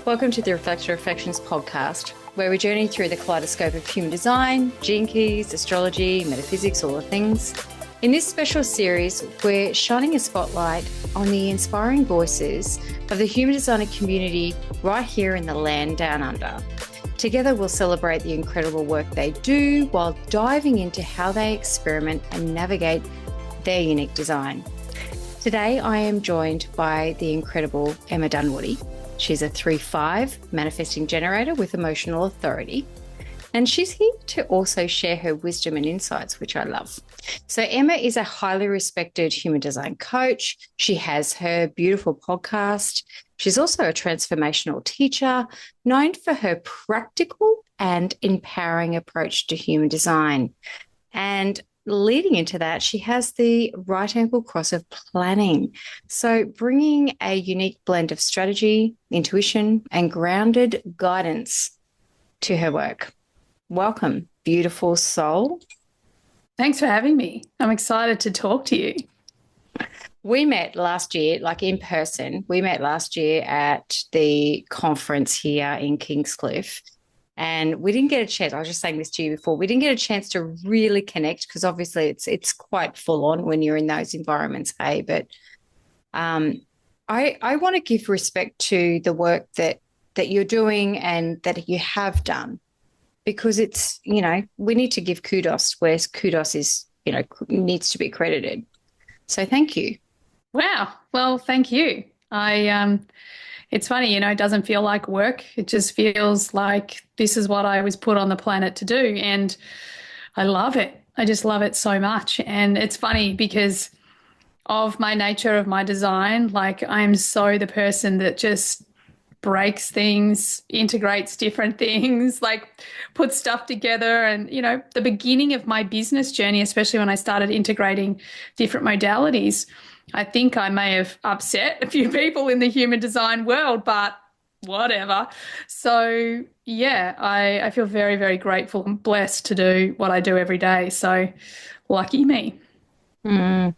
Welcome to the Reflector Reflections podcast, where we journey through the kaleidoscope of human design, gene keys, astrology, metaphysics, all the things. In this special series, we're shining a spotlight on the inspiring voices of the human designer community right here in the land down under. Together, we'll celebrate the incredible work they do while diving into how they experiment and navigate their unique design. Today, I am joined by the incredible Emma Dunwoody. She's a 3/5 manifesting generator with emotional authority. And she's here to also share her wisdom and insights, which I love. So Emma is a highly respected human design coach. She has her beautiful podcast. She's also a transformational teacher, known for her practical and empowering approach to human design. And leading into that, she has the right angle cross of planning. So bringing a unique blend of strategy, intuition, and grounded guidance to her work. Welcome, beautiful soul. Thanks for having me. I'm excited to talk to you. We met last year, like in person. We met last year at the conference here in Kingscliff. And we didn't get a chance. I was just saying this to you before. We didn't get a chance to really connect because obviously it's quite full on when you're in those environments. Hey, but I want to give respect to the work that you're doing and that you have done, because it's, we need to give kudos where kudos is, needs to be credited. So thank you. Wow. Well, thank you. It's funny, it doesn't feel like work. It just feels like this is what I was put on the planet to do. And I love it. I just love it so much. And it's funny because of my nature of my design, like I'm so the person that just breaks things, integrates different things, like puts stuff together. And, the beginning of my business journey, especially when I started integrating different modalities, I think I may have upset a few people in the human design world, but whatever. So, yeah, I feel very, very grateful and blessed to do what I do every day. So lucky me. Mm.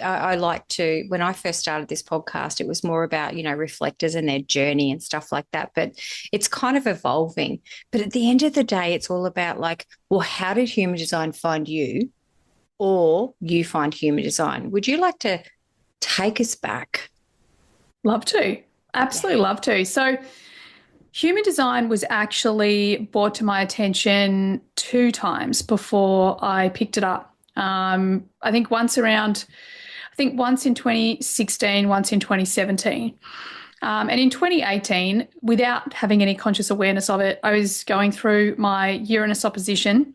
I like to, when I first started this podcast, it was more about, reflectors and their journey and stuff like that. But it's kind of evolving. But at the end of the day, it's all about how did human design find you? Or you find human design. Would you like to take us back? Love to. Absolutely love to. So human design was actually brought to my attention 2 times before I picked it up. I think once in 2016, once in 2017. And in 2018, without having any conscious awareness of it, I was going through my Uranus opposition.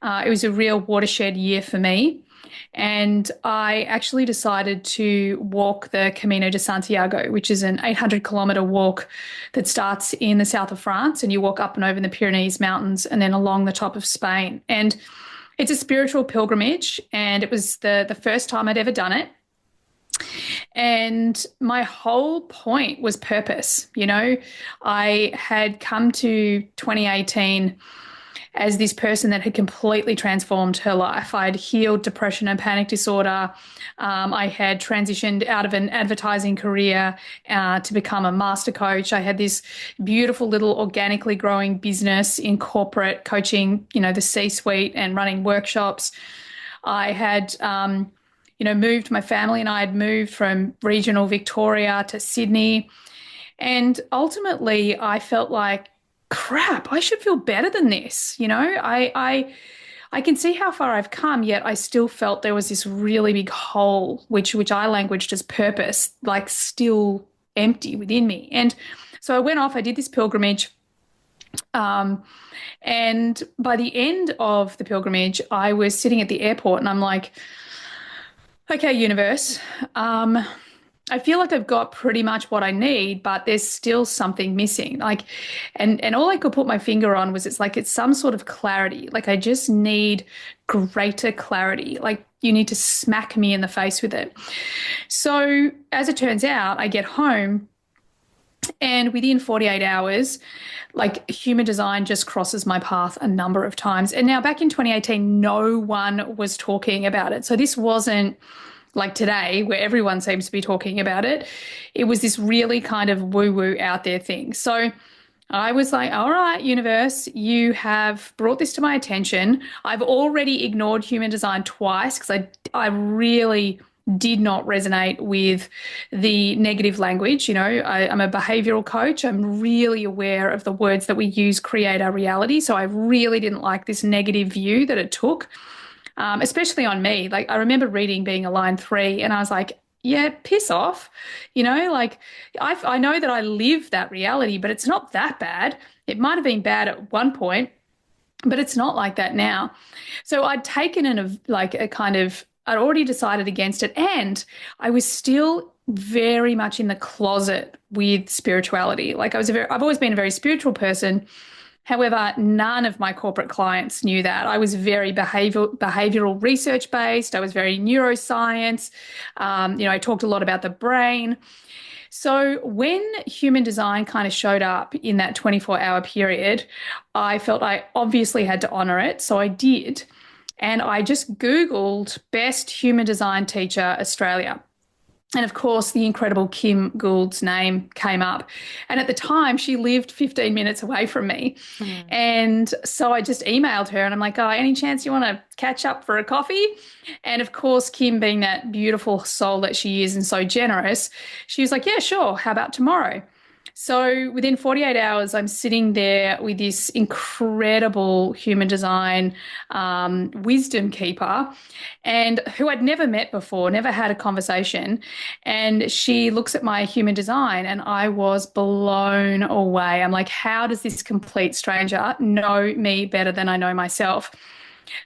It was a real watershed year for me. And I actually decided to walk the Camino de Santiago, which is an 800-kilometre walk that starts in the south of France, and you walk up and over the Pyrenees Mountains and then along the top of Spain. And it's a spiritual pilgrimage, and it was the first time I'd ever done it. And my whole point was purpose. I had come to 2018 as this person that had completely transformed her life. I had healed depression and panic disorder. I had transitioned out of an advertising career to become a master coach. I had this beautiful little organically growing business in corporate coaching, the C-suite and running workshops. I had moved, my family and I had moved from regional Victoria to Sydney. And ultimately, I felt like, crap, I should feel better than this. I can see how far I've come, yet I still felt there was this really big hole, which I languaged as purpose, like still empty within me. And so I went off, I did this pilgrimage. And by the end of the pilgrimage, I was sitting at the airport and I'm like, okay, universe, I feel like I've got pretty much what I need, but there's still something missing. And all I could put my finger on was it's some sort of clarity. Like I just need greater clarity. Like you need to smack me in the face with it. So as it turns out, I get home and within 48 hours, human design just crosses my path a number of times. And now back in 2018, no one was talking about it. So this wasn't like today, where everyone seems to be talking about it. It was this really kind of woo-woo out there thing. So I was like, all right, universe, you have brought this to my attention. I've already ignored human design twice because I really did not resonate with the negative language. I'm a behavioral coach. I'm really aware of the words that we use create our reality. So I really didn't like this negative view that it took, especially on me. Like I remember reading Being a Line 3 and I was like, yeah, piss off. Like I know that I live that reality, but it's not that bad. It might have been bad at one point, but it's not like that now. So I'd taken I'd already decided against it. And I was still very much in the closet with spirituality. Like I've always been a very spiritual person. However, none of my corporate clients knew that. I was very behavioral research based. I was very neuroscience. I talked a lot about the brain. So when human design kind of showed up in that 24-hour period, I felt I obviously had to honor it. So I did. And I just Googled best human design teacher Australia. And of course, the incredible Kim Gould's name came up. And at the time, she lived 15 minutes away from me. And so I just emailed her and I'm like, oh, any chance you want to catch up for a coffee? And of course, Kim, being that beautiful soul that she is and so generous, she was like, yeah, sure. How about tomorrow? So within 48 hours, I'm sitting there with this incredible human design wisdom keeper, and who I'd never met before, never had a conversation. And she looks at my human design and I was blown away. I'm like, how does this complete stranger know me better than I know myself?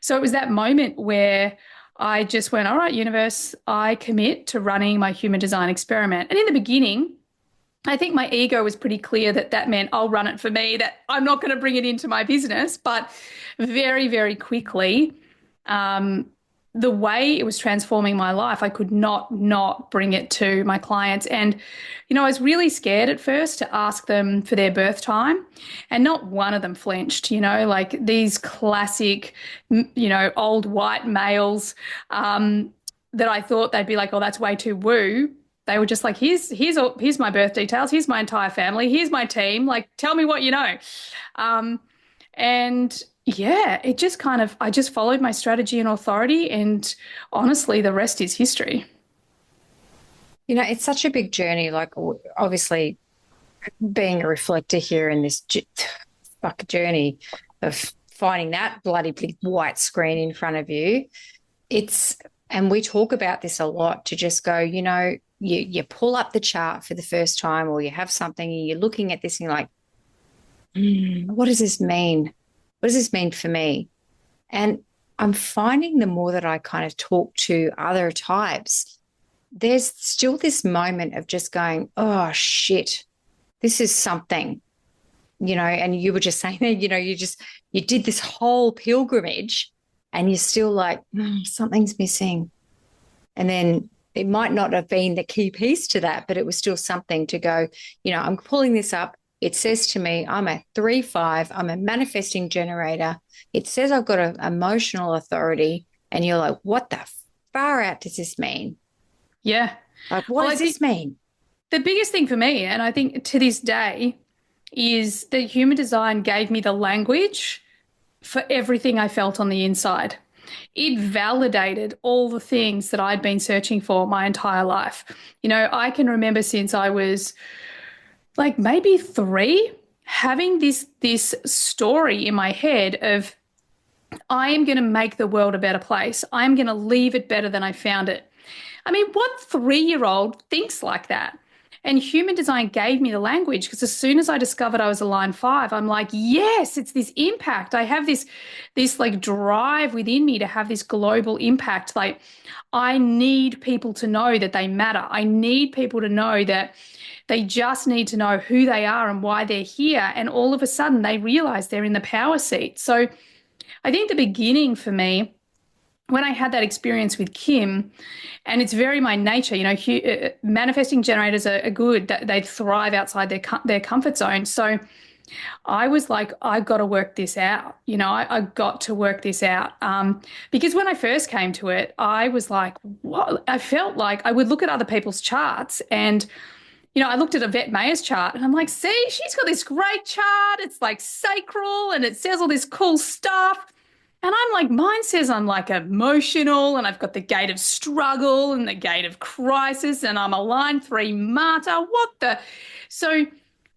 So it was that moment where I just went, all right, universe, I commit to running my human design experiment. And in the beginning, I think my ego was pretty clear that that meant I'll run it for me, that I'm not going to bring it into my business. But very, very quickly, the way it was transforming my life, I could not bring it to my clients. And, I was really scared at first to ask them for their birth time, and not one of them flinched, like these classic, old white males that I thought they'd be like, oh, that's way too woo. They were just like, here's my birth details. Here's my entire family. Here's my team. Like, tell me what you know. And yeah, it just I just followed my strategy and authority. And honestly, the rest is history. It's such a big journey. Like, obviously, being a reflector here in this journey of finding that bloody big white screen in front of you, and we talk about this a lot, to just go, you pull up the chart for the first time, or you have something and you're looking at this and you're like, what does this mean? What does this mean for me? And I'm finding the more that I kind of talk to other types, there's still this moment of just going, oh, shit, this is something, and you were just saying that, you did this whole pilgrimage and you're still like, something's missing. And then it might not have been the key piece to that, but it was still something to go, I'm pulling this up. It says to me, I'm a 3-5. I'm a manifesting generator. It says I've got an emotional authority. And you're like, what the far out does this mean? Yeah. Like, what does this mean? The biggest thing for me, and I think to this day, is that human design gave me the language for everything I felt on the inside. It validated all the things that I'd been searching for my entire life. I can remember since I was like maybe 3, having this story in my head of, I am going to make the world a better place. I'm going to leave it better than I found it. I mean, what 3-year-old thinks like that? And human design gave me the language, because as soon as I discovered I was a line 5, I'm like, yes, it's this impact. I have this like drive within me to have this global impact. Like, I need people to know that they matter. I need people to know that they just need to know who they are and why they're here. And all of a sudden they realize they're in the power seat. So I think the beginning for me, when I had that experience with Kim, and it's very my nature, manifesting generators are good, they thrive outside their comfort zone. So I was like, I've got to work this out. I got to work this out. Because when I first came to it, I was like, what? I felt like I would look at other people's charts and, I looked at Yvette Mayer's chart and I'm like, see, she's got this great chart. It's like sacral and it says all this cool stuff. And I'm like, mine says I'm like emotional and I've got the gate of struggle and the gate of crisis and I'm a line 3 martyr. What the? So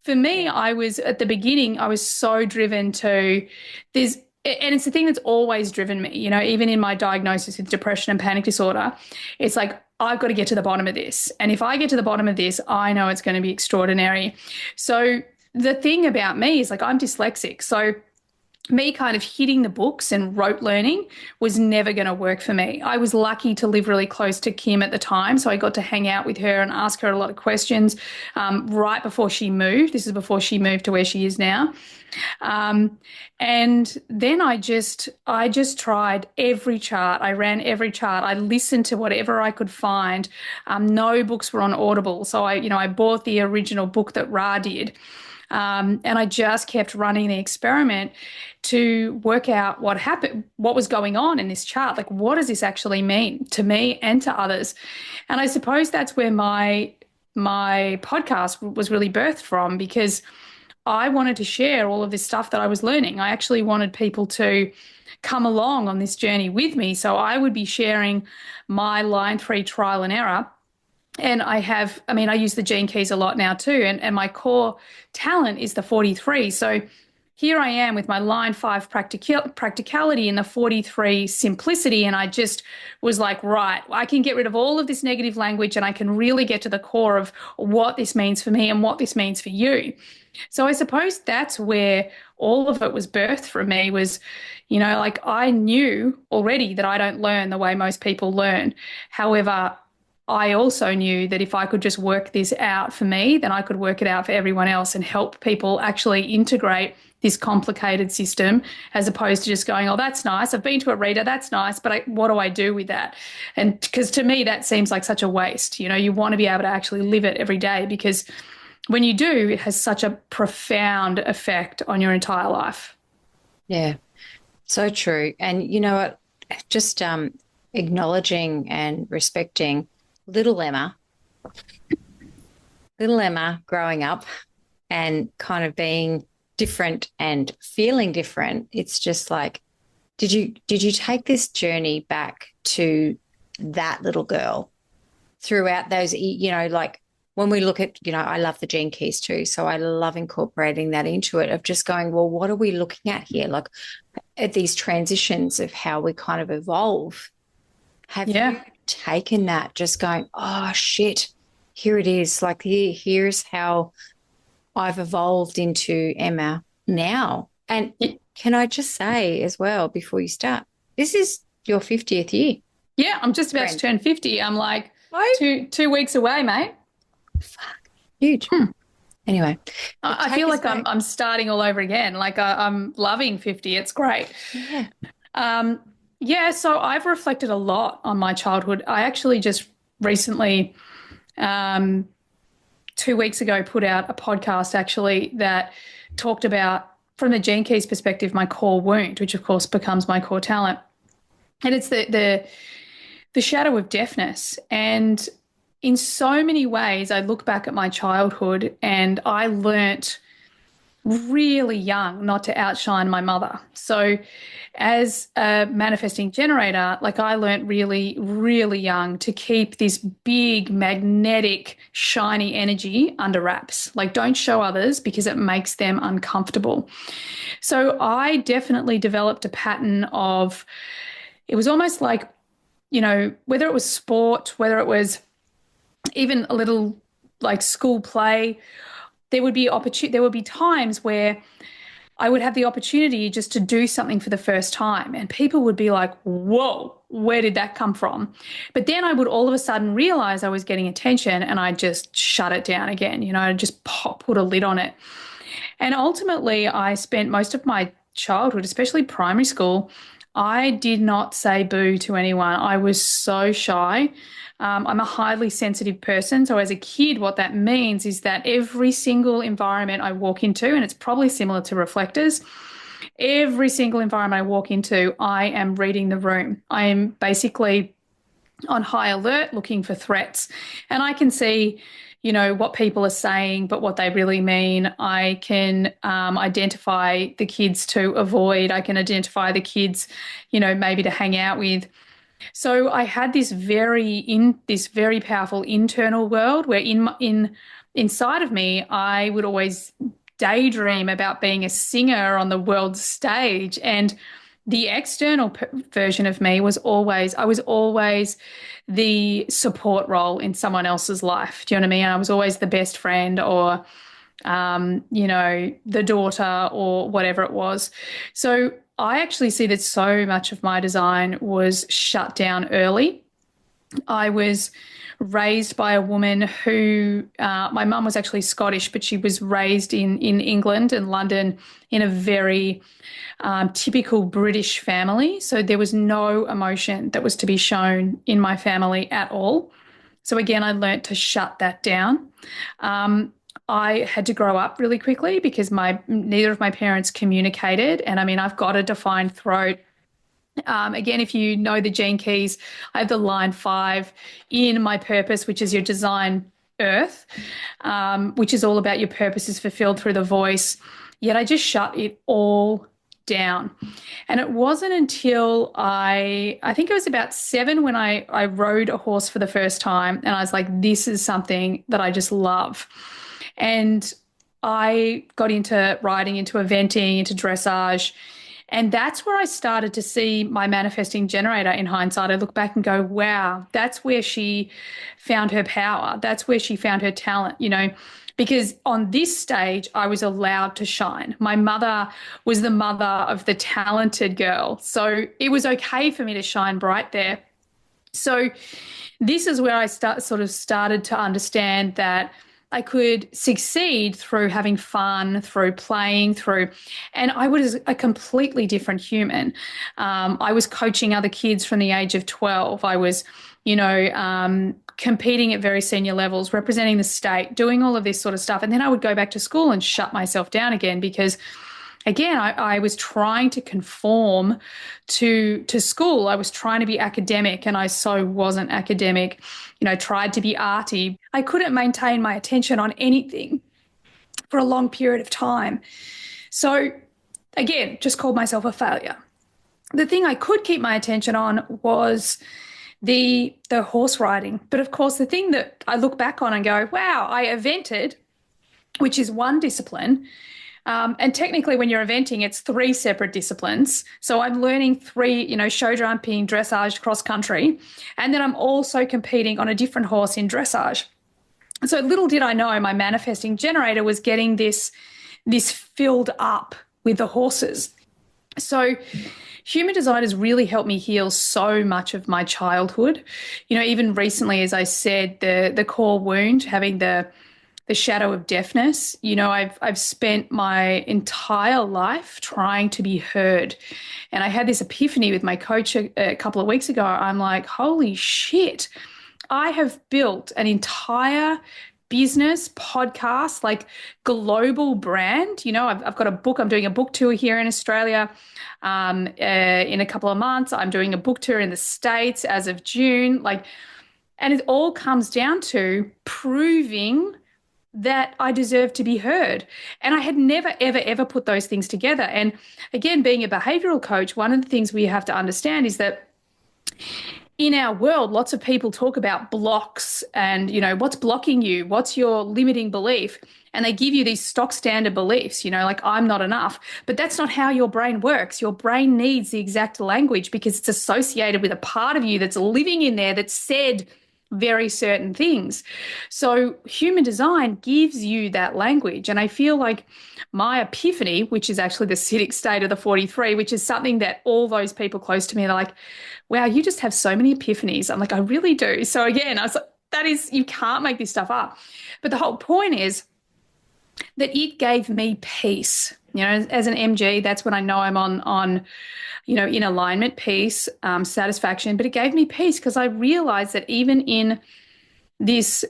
for me, I was at the beginning, I was so driven to there's, and it's the thing that's always driven me, even in my diagnosis with depression and panic disorder, it's like, I've got to get to the bottom of this. And if I get to the bottom of this, I know it's going to be extraordinary. So the thing about me is like, I'm dyslexic. So me kind of hitting the books and rote learning was never going to work for me. I was lucky to live really close to Kim at the time, so I got to hang out with her and ask her a lot of questions right before she moved. This is before she moved to where she is now. And then I just tried every chart. I ran every chart. I listened to whatever I could find. No books were on Audible, so I bought the original book that Ra did. And I just kept running the experiment to work out what happened, what was going on in this chart. Like, what does this actually mean to me and to others? And I suppose that's where my podcast was really birthed from, because I wanted to share all of this stuff that I was learning. I actually wanted people to come along on this journey with me. So I would be sharing my line 3 trial and error. And I use the gene keys a lot now too. And my core talent is the 43. So here I am with my line 5 practicality and the 43 simplicity. And I just was like, right, I can get rid of all of this negative language and I can really get to the core of what this means for me and what this means for you. So I suppose that's where all of it was birthed from me was, like I knew already that I don't learn the way most people learn. However, I also knew that if I could just work this out for me, then I could work it out for everyone else and help people actually integrate this complicated system, as opposed to just going, oh, that's nice. I've been to a reader. That's nice. But what do I do with that? And because to me, that seems like such a waste. You want to be able to actually live it every day, because when you do, it has such a profound effect on your entire life. Yeah, so true. And you know what? Just acknowledging and respecting little Emma growing up and kind of being different and feeling different. It's just like, did you take this journey back to that little girl throughout those, like when we look at, I love the gene keys too. So I love incorporating that into it, of just going, well, what are we looking at here? Like at these transitions of how we kind of evolve. Have you taken that, just going, oh shit, here it is, like here's how I've evolved into Emma now? And can I just say as well, before you start, this is your 50th year. Yeah, I'm just about to turn 50. I'm like 2 weeks away, mate. Fuck, huge. Anyway, I feel like I'm starting all over again. Like I'm loving 50. It's great. Yeah. So I've reflected a lot on my childhood. I actually just recently, 2 weeks ago, put out a podcast actually that talked about, from the Gene Keys perspective, my core wound, which of course becomes my core talent. And it's the shadow of deafness. And in so many ways, I look back at my childhood and I learnt really young not to outshine my mother. So as a manifesting generator, like I learnt really, really young to keep this big, magnetic, shiny energy under wraps. Like don't show others because it makes them uncomfortable. So I definitely developed a pattern of, it was almost like, whether it was sport, whether it was even a little like school play, there would be times where I would have the opportunity just to do something for the first time and people would be like, whoa, where did that come from? But then I would all of a sudden realize I was getting attention and I just shut it down again, I just put a lid on it. And ultimately I spent most of my childhood, especially primary school, I did not say boo to anyone. I was so shy. I'm a highly sensitive person. So as a kid, what that means is that every single environment I walk into, and it's probably similar to reflectors, every single environment I walk into, I am reading the room. I am basically on high alert looking for threats. And I can see, what people are saying, but what they really mean. I can identify the kids to avoid. I can identify the kids, maybe to hang out with. So I had this very powerful internal world where inside of me, I would always daydream about being a singer on the world stage. And the external version of me I was always the support role in someone else's life. Do you know what I mean? I was always the best friend or, the daughter or whatever it was. So I actually see that so much of my design was shut down early. I was raised by a woman who, my mum was actually Scottish, but she was raised in England and London in a very typical British family. So there was no emotion that was to be shown in my family at all. So again, I learnt to shut that down. I had to grow up really quickly because neither of my parents communicated. And I mean, I've got a defined throat. Again, if you know the gene keys, I have the line 5 in my purpose, which is your design earth, which is all about your purpose is fulfilled through the voice. Yet I just shut it all down. And it wasn't until I think it was about 7 when I rode a horse for the first time. And I was like, this is something that I just love. And I got into riding, into eventing, into dressage. And that's where I started to see my manifesting generator in hindsight. I look back and go, wow, that's where she found her power. That's where she found her talent, because on this stage, I was allowed to shine. My mother was the mother of the talented girl. So it was okay for me to shine bright there. So this is where I started to understand that I could succeed through having fun, through playing, and I was a completely different human. I was coaching other kids from the age of 12. I was, competing at very senior levels, representing the state, doing all of this sort of stuff. And then I would go back to school and shut myself down again because, again, I was trying to conform to school. I was trying to be academic and I so wasn't academic. Tried to be arty. I couldn't maintain my attention on anything for a long period of time. So again, just called myself a failure. The thing I could keep my attention on was the horse riding. But of course, the thing that I look back on and go, wow, I evented, which is one discipline. And technically when you're eventing, it's 3 separate disciplines. So I'm learning 3, show jumping, dressage, cross country. And then I'm also competing on a different horse in dressage. So little did I know my manifesting generator was getting this filled up with the horses. So human design has really helped me heal so much of my childhood. Even recently, as I said, the core wound, having the shadow of deafness. I've spent my entire life trying to be heard. And I had this epiphany with my coach a couple of weeks ago. I'm like, holy shit, I have built an entire business, podcast, like global brand. I've got a book. I'm doing a book tour here in Australia in a couple of months. I'm doing a book tour in the States as of June. And it all comes down to proving that I deserve to be heard. And I had never, ever, ever put those things together. And again, being a behavioral coach, one of the things we have to understand is that in our world, lots of people talk about blocks and, what's blocking you? What's your limiting belief? And they give you these stock standard beliefs, like I'm not enough. But that's not how your brain works. Your brain needs the exact language because it's associated with a part of you that's living in there that said very certain things. So human design gives you that language. And I feel like my epiphany, which is actually the acidic state of the 43, which is something that all those people close to me, they're like, wow, you just have so many epiphanies. I'm like, I really do. So again, I was like, you can't make this stuff up. But the whole point is that it gave me peace. You know, as an MG, that's when I know I'm on, in alignment, peace, satisfaction. But it gave me peace because I realized that even in this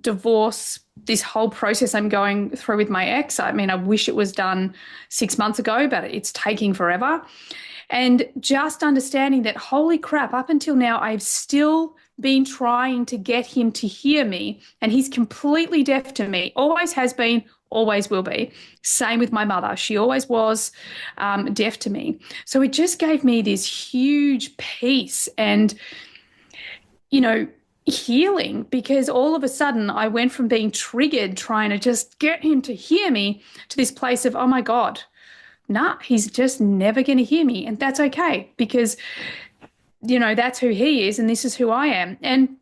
divorce, this whole process I'm going through with my ex, I mean, I wish it was done 6 months ago, but it's taking forever. And just understanding that, holy crap, up until now, I've still been trying to get him to hear me, and he's completely deaf to me, always has been, always will be. Same with my mother. She always was deaf to me. So it just gave me this huge peace and, healing, because all of a sudden I went from being triggered, trying to just get him to hear me, to this place of, oh my God, nah, he's just never going to hear me. And that's okay, because, that's who he is and this is who I am. And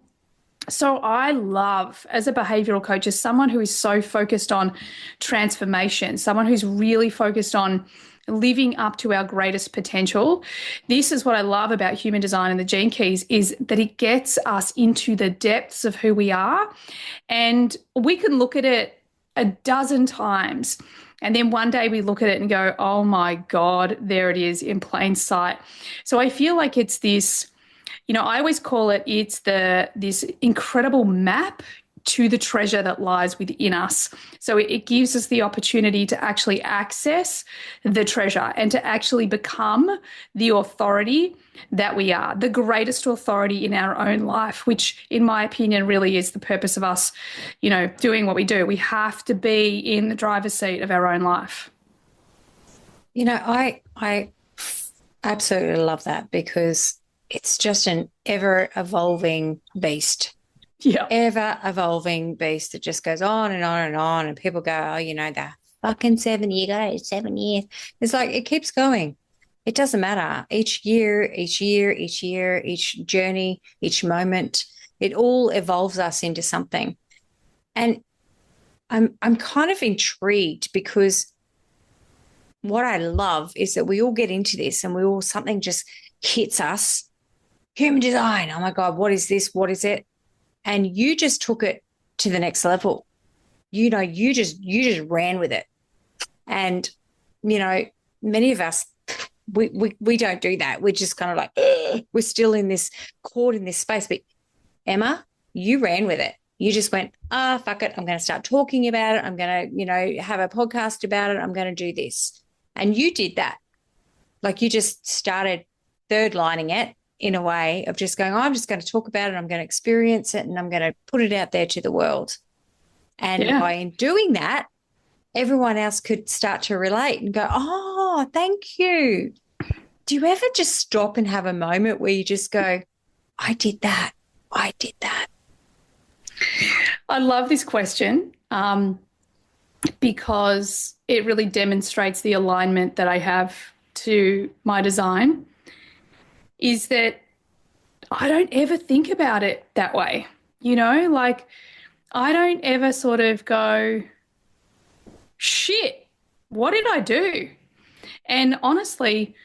so I love, as a behavioral coach, as someone who is so focused on transformation, someone who's really focused on living up to our greatest potential. This is what I love about human design and the gene keys, is that it gets us into the depths of who we are. And we can look at it a dozen times, and then one day we look at it and go, oh my God, there it is in plain sight. So I feel like it's this, I always call it, it's this incredible map to the treasure that lies within us. So it gives us the opportunity to actually access the treasure and to actually become the authority that we are, the greatest authority in our own life, which in my opinion really is the purpose of us, doing what we do. We have to be in the driver's seat of our own life. I absolutely love that, because it's just an ever-evolving beast. Yeah. Ever-evolving beast that just goes on and on and on, and people go, oh, the fucking 7 year, 7 years. It's like it keeps going. It doesn't matter. Each year, each journey, each moment, it all evolves us into something. And I'm kind of intrigued, because what I love is that we all get into this and something just hits us. Human design. Oh my God, what is this? What is it? And you just took it to the next level. You just ran with it. And, many of us, we don't do that. We're just kind of like, ugh. We're still caught in this space. But Emma, you ran with it. You just went, fuck it. I'm going to start talking about it. I'm going to, have a podcast about it. I'm going to do this. And you did that. Like, you just started third lining it in a way of just going, I'm just going to talk about it. I'm going to experience it, and I'm going to put it out there to the world. And by doing that, everyone else could start to relate and go, oh, thank you. Do you ever just stop and have a moment where you just go, I did that. I did that. I love this question because it really demonstrates the alignment that I have to my design, is that I don't ever think about it that way. Like, I don't ever sort of go, shit, what did I do? And honestly,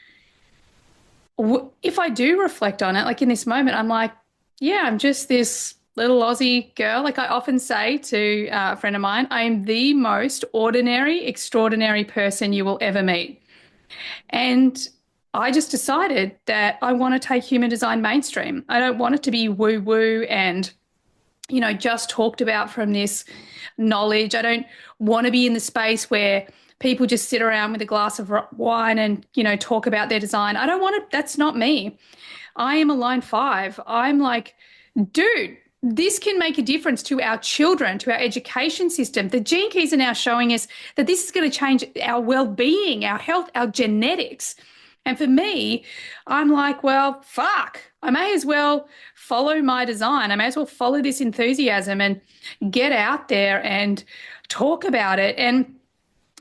if I do reflect on it, like in this moment, I'm like, yeah, I'm just this little Aussie girl. Like I often say to a friend of mine, I am the most ordinary, extraordinary person you will ever meet. And I just decided that I want to take human design mainstream. I don't want it to be woo-woo and, just talked about from this knowledge. I don't want to be in the space where people just sit around with a glass of wine and, talk about their design. I don't want to, that's not me. I am a line 5. I'm like, dude, this can make a difference to our children, to our education system. The gene keys are now showing us that this is going to change our well-being, our health, our genetics. And for me, I'm like, well, fuck, I may as well follow my design. I may as well follow this enthusiasm and get out there and talk about it. And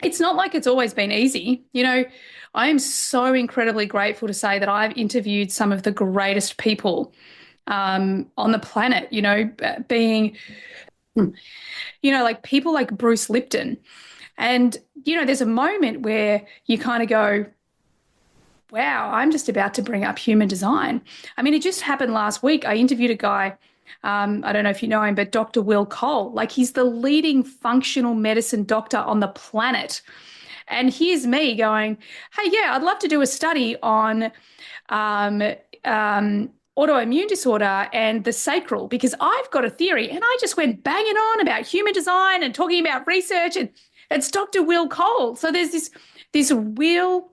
it's not like it's always been easy. I am so incredibly grateful to say that I've interviewed some of the greatest people on the planet, being, like people like Bruce Lipton. And, there's a moment where you kind of go, wow, I'm just about to bring up human design. I mean, it just happened last week. I interviewed a guy, I don't know if you know him, but Dr. Will Cole. Like, he's the leading functional medicine doctor on the planet. And here's me going, hey, yeah, I'd love to do a study on um, autoimmune disorder and the sacral because I've got a theory. And I just went banging on about human design and talking about research, and it's Dr. Will Cole. So there's this real,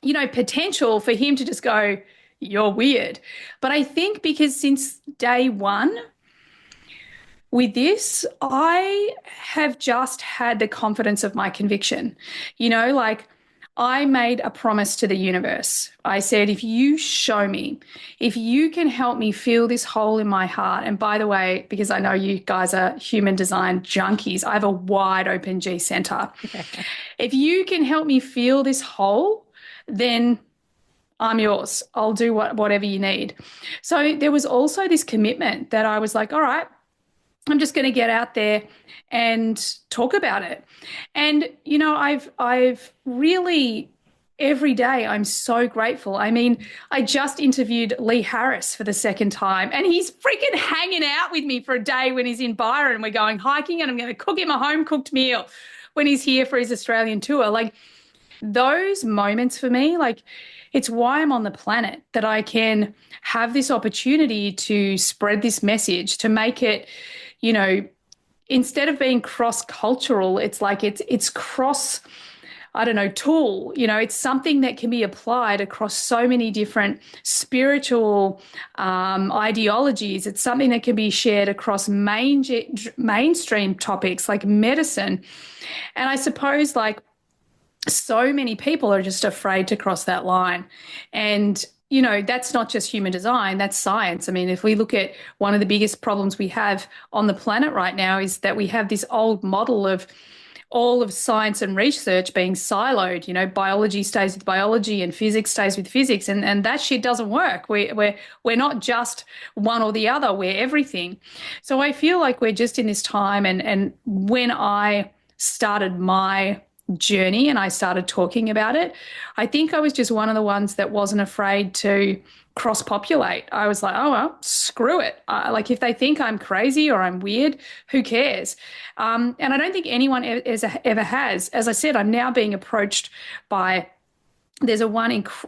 potential for him to just go, you're weird. But I think because since day one, with this, I have just had the confidence of my conviction. Like I made a promise to the universe. I said, if you show me, if you can help me feel this hole in my heart, and by the way, because I know you guys are human design junkies, I have a wide open G center. If you can help me feel this hole, then I'm yours. I'll do whatever you need. So there was also this commitment that I was like, all right, I'm just going to get out there and talk about it. And, I've really every day I'm so grateful. I mean, I just interviewed Lee Harris for the second time, and he's freaking hanging out with me for a day when he's in Byron. We're going hiking, and I'm going to cook him a home-cooked meal when he's here for his Australian tour. Like those moments for me, like it's why I'm on the planet, that I can have this opportunity to spread this message, to make it, instead of being cross-cultural, it's like it's cross, I don't know, tool. It's something that can be applied across so many different spiritual ideologies. It's something that can be shared across mainstream topics like medicine. And I suppose like so many people are just afraid to cross that line. And that's not just human design, that's science. I mean, if we look at one of the biggest problems we have on the planet right now is that we have this old model of all of science and research being siloed. Biology stays with biology and physics stays with physics, and that shit doesn't work. We're not just one or the other, we're everything. So I feel like we're just in this time, and when I started my journey and I started talking about it, I think I was just one of the ones that wasn't afraid to cross-populate. I was like, oh, well, screw it. Like if they think I'm crazy or I'm weird, who cares? And I don't think anyone ever has. As I said, I'm now being approached by, there's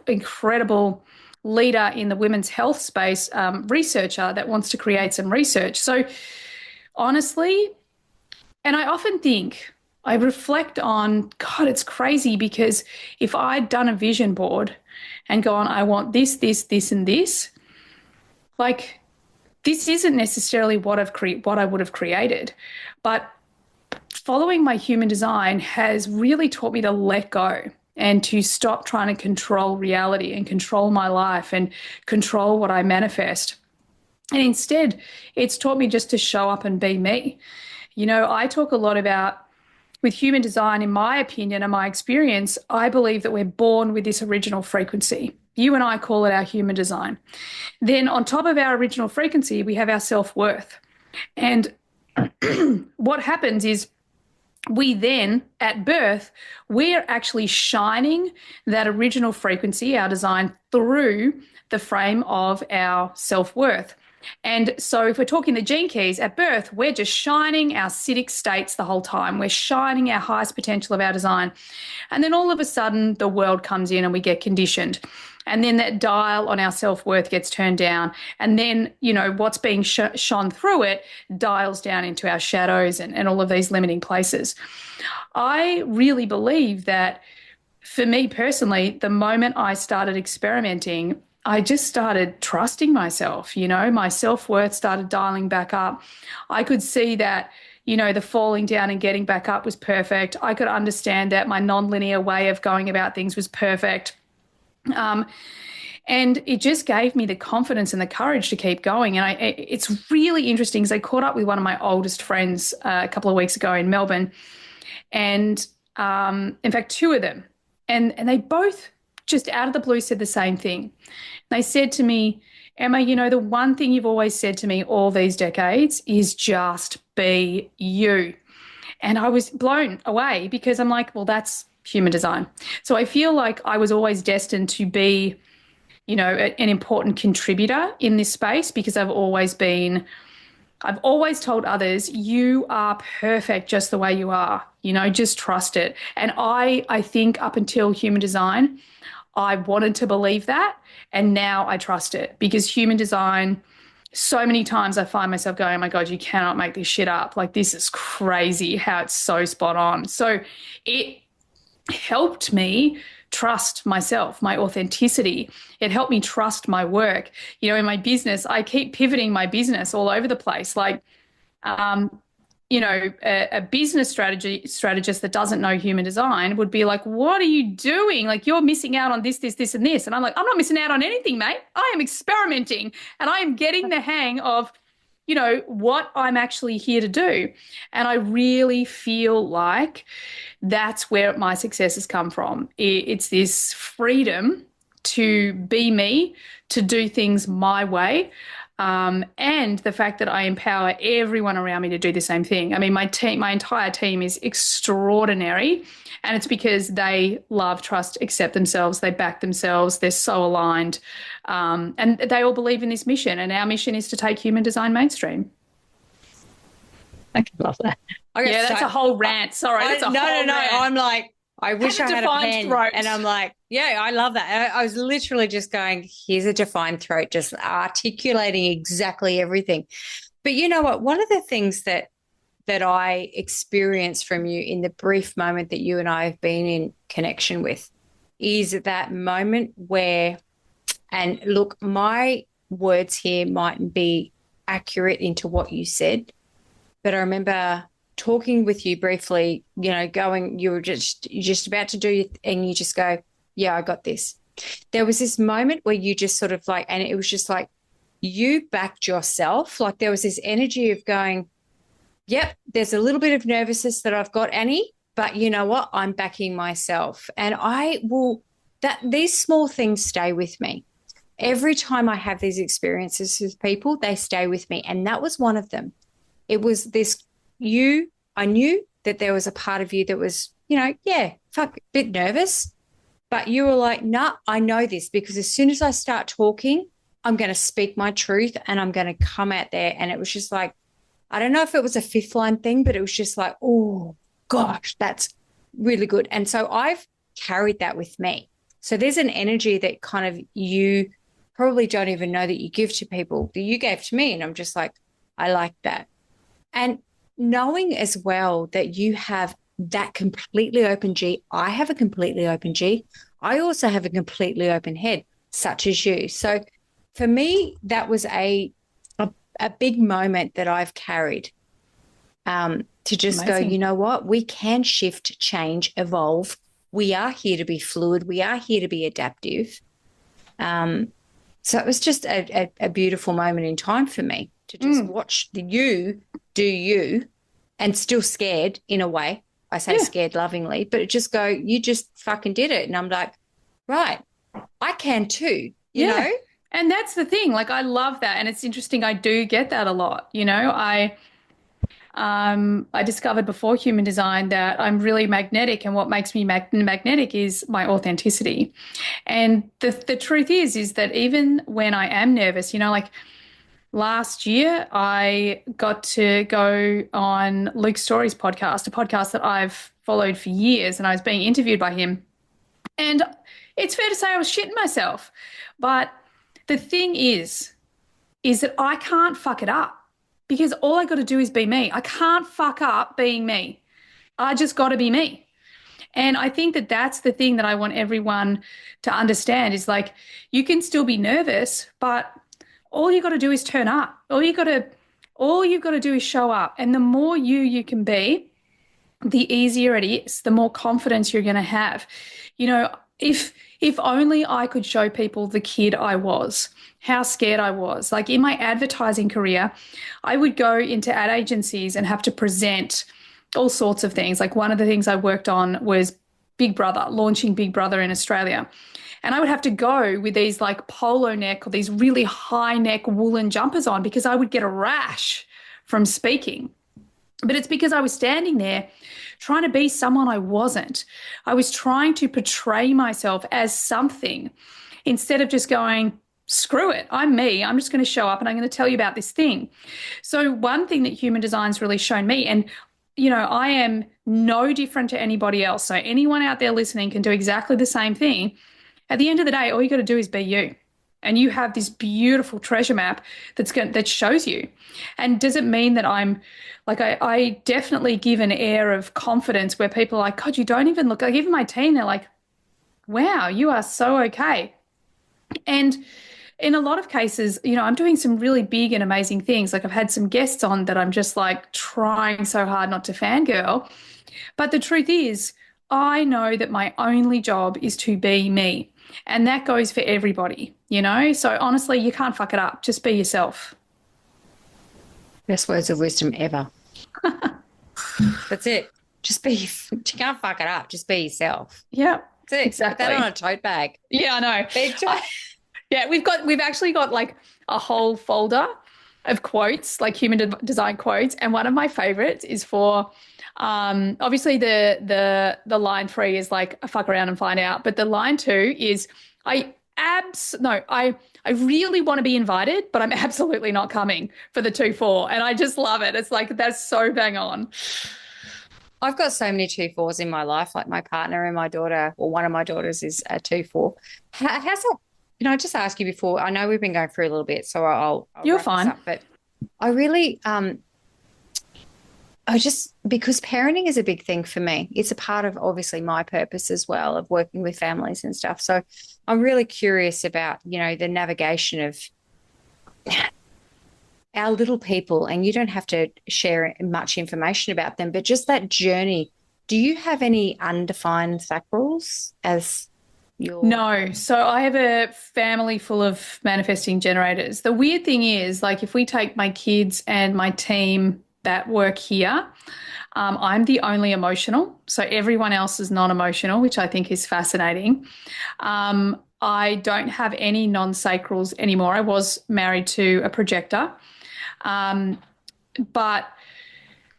incredible leader in the women's health space, researcher that wants to create some research. So honestly, and I often think, I reflect on, God, it's crazy because if I'd done a vision board and gone, I want this, this, this, and this, like this isn't necessarily what I would have created. But following my human design has really taught me to let go and to stop trying to control reality and control my life and control what I manifest. And instead, it's taught me just to show up and be me. I talk a lot about, with human design, in my opinion and my experience, I believe that we're born with this original frequency. You and I call it our human design. Then on top of our original frequency, we have our self-worth. And what happens is we then, at birth, we're actually shining that original frequency, our design, through the frame of our self-worth. And so if we're talking the gene keys, at birth, we're just shining our acidic states the whole time. We're shining our highest potential of our design. And then all of a sudden, the world comes in and we get conditioned. And then that dial on our self-worth gets turned down. And then, what's being shone through it dials down into our shadows and all of these limiting places. I really believe that for me personally, the moment I started experimenting, I just started trusting myself. My self-worth started dialing back up. I could see that, the falling down and getting back up was perfect. I could understand that my nonlinear way of going about things was perfect. And it just gave me the confidence and the courage to keep going. And it's really interesting because I caught up with one of my oldest friends a couple of weeks ago in Melbourne. And in fact, two of them. And they both just out of the blue said the same thing. They said to me, Emma, the one thing you've always said to me all these decades is just be you. And I was blown away because I'm like, well, that's human design. So I feel like I was always destined to be, an important contributor in this space because I've always been I've always told others, you are perfect just the way you are, just trust it. And I think up until human design, I wanted to believe that. And now I trust it because human design, so many times I find myself going, oh my God, you cannot make this shit up. Like, this is crazy how it's so spot on. So it helped me trust myself, my authenticity. It helped me trust my work. In my business, I keep pivoting my business all over the place. Like, a business strategist that doesn't know human design would be like, what are you doing? Like, you're missing out on this, this, this, and this. And I'm like, I'm not missing out on anything, mate. I am experimenting and I am getting the hang of, what I'm actually here to do. And I really feel like that's where my success has come from. It's this freedom to be me, to do things my way. And the fact that I empower everyone around me to do the same thing. I mean, my entire team is extraordinary, and it's because they love, trust, accept themselves. They back themselves. They're so aligned, and they all believe in this mission. And our mission is to take human design mainstream. I love that. Yeah, that's a whole rant. Sorry, that's a whole rant. I'm like, I wish I had a pen, and I'm like, yeah, I love that. I was literally just going, here's a defined throat, just articulating exactly everything. But you know what? One of the things that I experienced from you in the brief moment that you and I have been in connection with is that moment where, and look, my words here mightn't be accurate into what you said, but I remember talking with you briefly, going, you were just about to do, and you just go, yeah, I got this. There was this moment where you just sort of like, and it was just like, you backed yourself. Like, there was this energy of going, yep, there's a little bit of nervousness that I've got, Annie, but you know what? I'm backing myself. And these small things stay with me. Every time I have these experiences with people, they stay with me. And that was one of them. It was this, I knew that there was a part of you that was, a bit nervous, but you were like, nah, I know this, because as soon as I start talking, I'm going to speak my truth and I'm going to come out there. And it was just like, I don't know if it was a fifth line thing, but it was just like, oh gosh, that's really good. And so I've carried that with me. So there's an energy that kind of you probably don't even know that you give to people that you gave to me. And I'm just like, I like that. And knowing as well that you have that completely open G, I have a completely open G. I also have a completely open head, such as you. So for me, that was a big moment that I've carried to just Amazing. Go, you know what? We can shift, change, evolve. We are here to be fluid. We are here to be adaptive. So it was just a beautiful moment in time for me to just watch you do you, and still scared in a way. I say scared lovingly, but it just go, you just fucking did it. And I'm like, right, I can too, you know? And that's the thing. Like, I love that. And it's interesting. I do get that a lot. I discovered before human design that I'm really magnetic, and what makes me magnetic is my authenticity. And the truth is that even when I am nervous, like last year, I got to go on Luke Story's podcast, a podcast that I've followed for years, and I was being interviewed by him. And it's fair to say I was shitting myself. But the thing is that I can't fuck it up, because all I got to do is be me. I can't fuck up being me. I just got to be me. And I think that that's the thing that I want everyone to understand is, like, you can still be nervous, but all you got to do is turn up. All you've got to do is show up. And the more you can be, the easier it is, the more confidence you're going to have. If only I could show people the kid I was, how scared I was. Like, in my advertising career, I would go into ad agencies and have to present all sorts of things. Like, one of the things I worked on was Big Brother, launching Big Brother in Australia. And I would have to go with these like polo neck or these really high neck woolen jumpers on, because I would get a rash from speaking. But it's because I was standing there trying to be someone I wasn't. I was trying to portray myself as something instead of just going, screw it, I'm me. I'm just going to show up and I'm going to tell you about this thing. So one thing that human design's really shown me, and I am no different to anybody else. So anyone out there listening can do exactly the same thing. At the end of the day, all you got to do is be you. And you have this beautiful treasure map that shows you. And does it mean that I'm like, I definitely give an air of confidence where people are like, God, you don't even look like, even my team, they're like, wow, you are so okay. And in a lot of cases, I'm doing some really big and amazing things. Like I've had some guests on that I'm just like trying so hard not to fangirl. But the truth is, I know that my only job is to be me. And that goes for everybody, So honestly, you can't fuck it up. Just be yourself. Best words of wisdom ever. That's it. You can't fuck it up. Just be yourself. Yeah. That's it. Exactly. Put that on a tote bag. Yeah, I know. Yeah, we've actually got like a whole folder of quotes, like human design quotes. And one of my favorites is for obviously the line 3 is like fuck around and find out. But the line 2 is I really want to be invited, but I'm absolutely not coming for the 2-4. And I just love it. It's like that's so bang on. I've got so many 2-4s in my life, like my partner and my daughter, or one of my daughters is a 2-4. How's that? Can I just ask you before? I know we've been going through a little bit, so I'll You're wrap fine. this up, but I really because parenting is a big thing for me. It's a part of obviously my purpose as well of working with families and stuff. So I'm really curious about, the navigation of our little people, and you don't have to share much information about them, but just that journey. Do you have any undefined sacrals as your... No. So I have a family full of manifesting generators. The weird thing is, like, if we take my kids and my team that work here, I'm the only emotional. So everyone else is non-emotional, which I think is fascinating. I don't have any non-sacrals anymore. I was married to a projector. But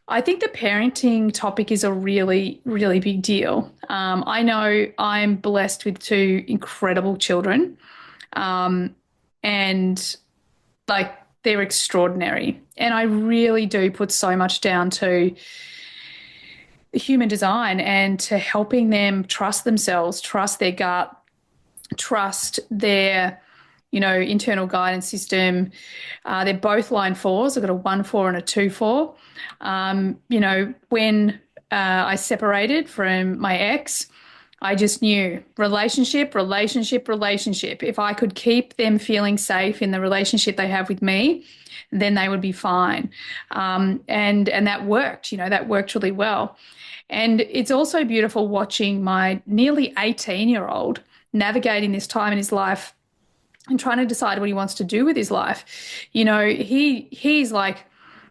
I think the parenting topic is a really, really big deal. I know I'm blessed with 2 incredible children, and like they're extraordinary. And I really do put so much down to human design and to helping them trust themselves, trust their gut, trust their internal guidance system. They're both line 4s. I've got a 1-4 and a 2-4. When I separated from my ex, I just knew relationship. If I could keep them feeling safe in the relationship they have with me, then they would be fine. And that worked, that worked really well. And it's also beautiful watching my nearly 18-year-old navigating this time in his life and trying to decide what he wants to do with his life. He's like,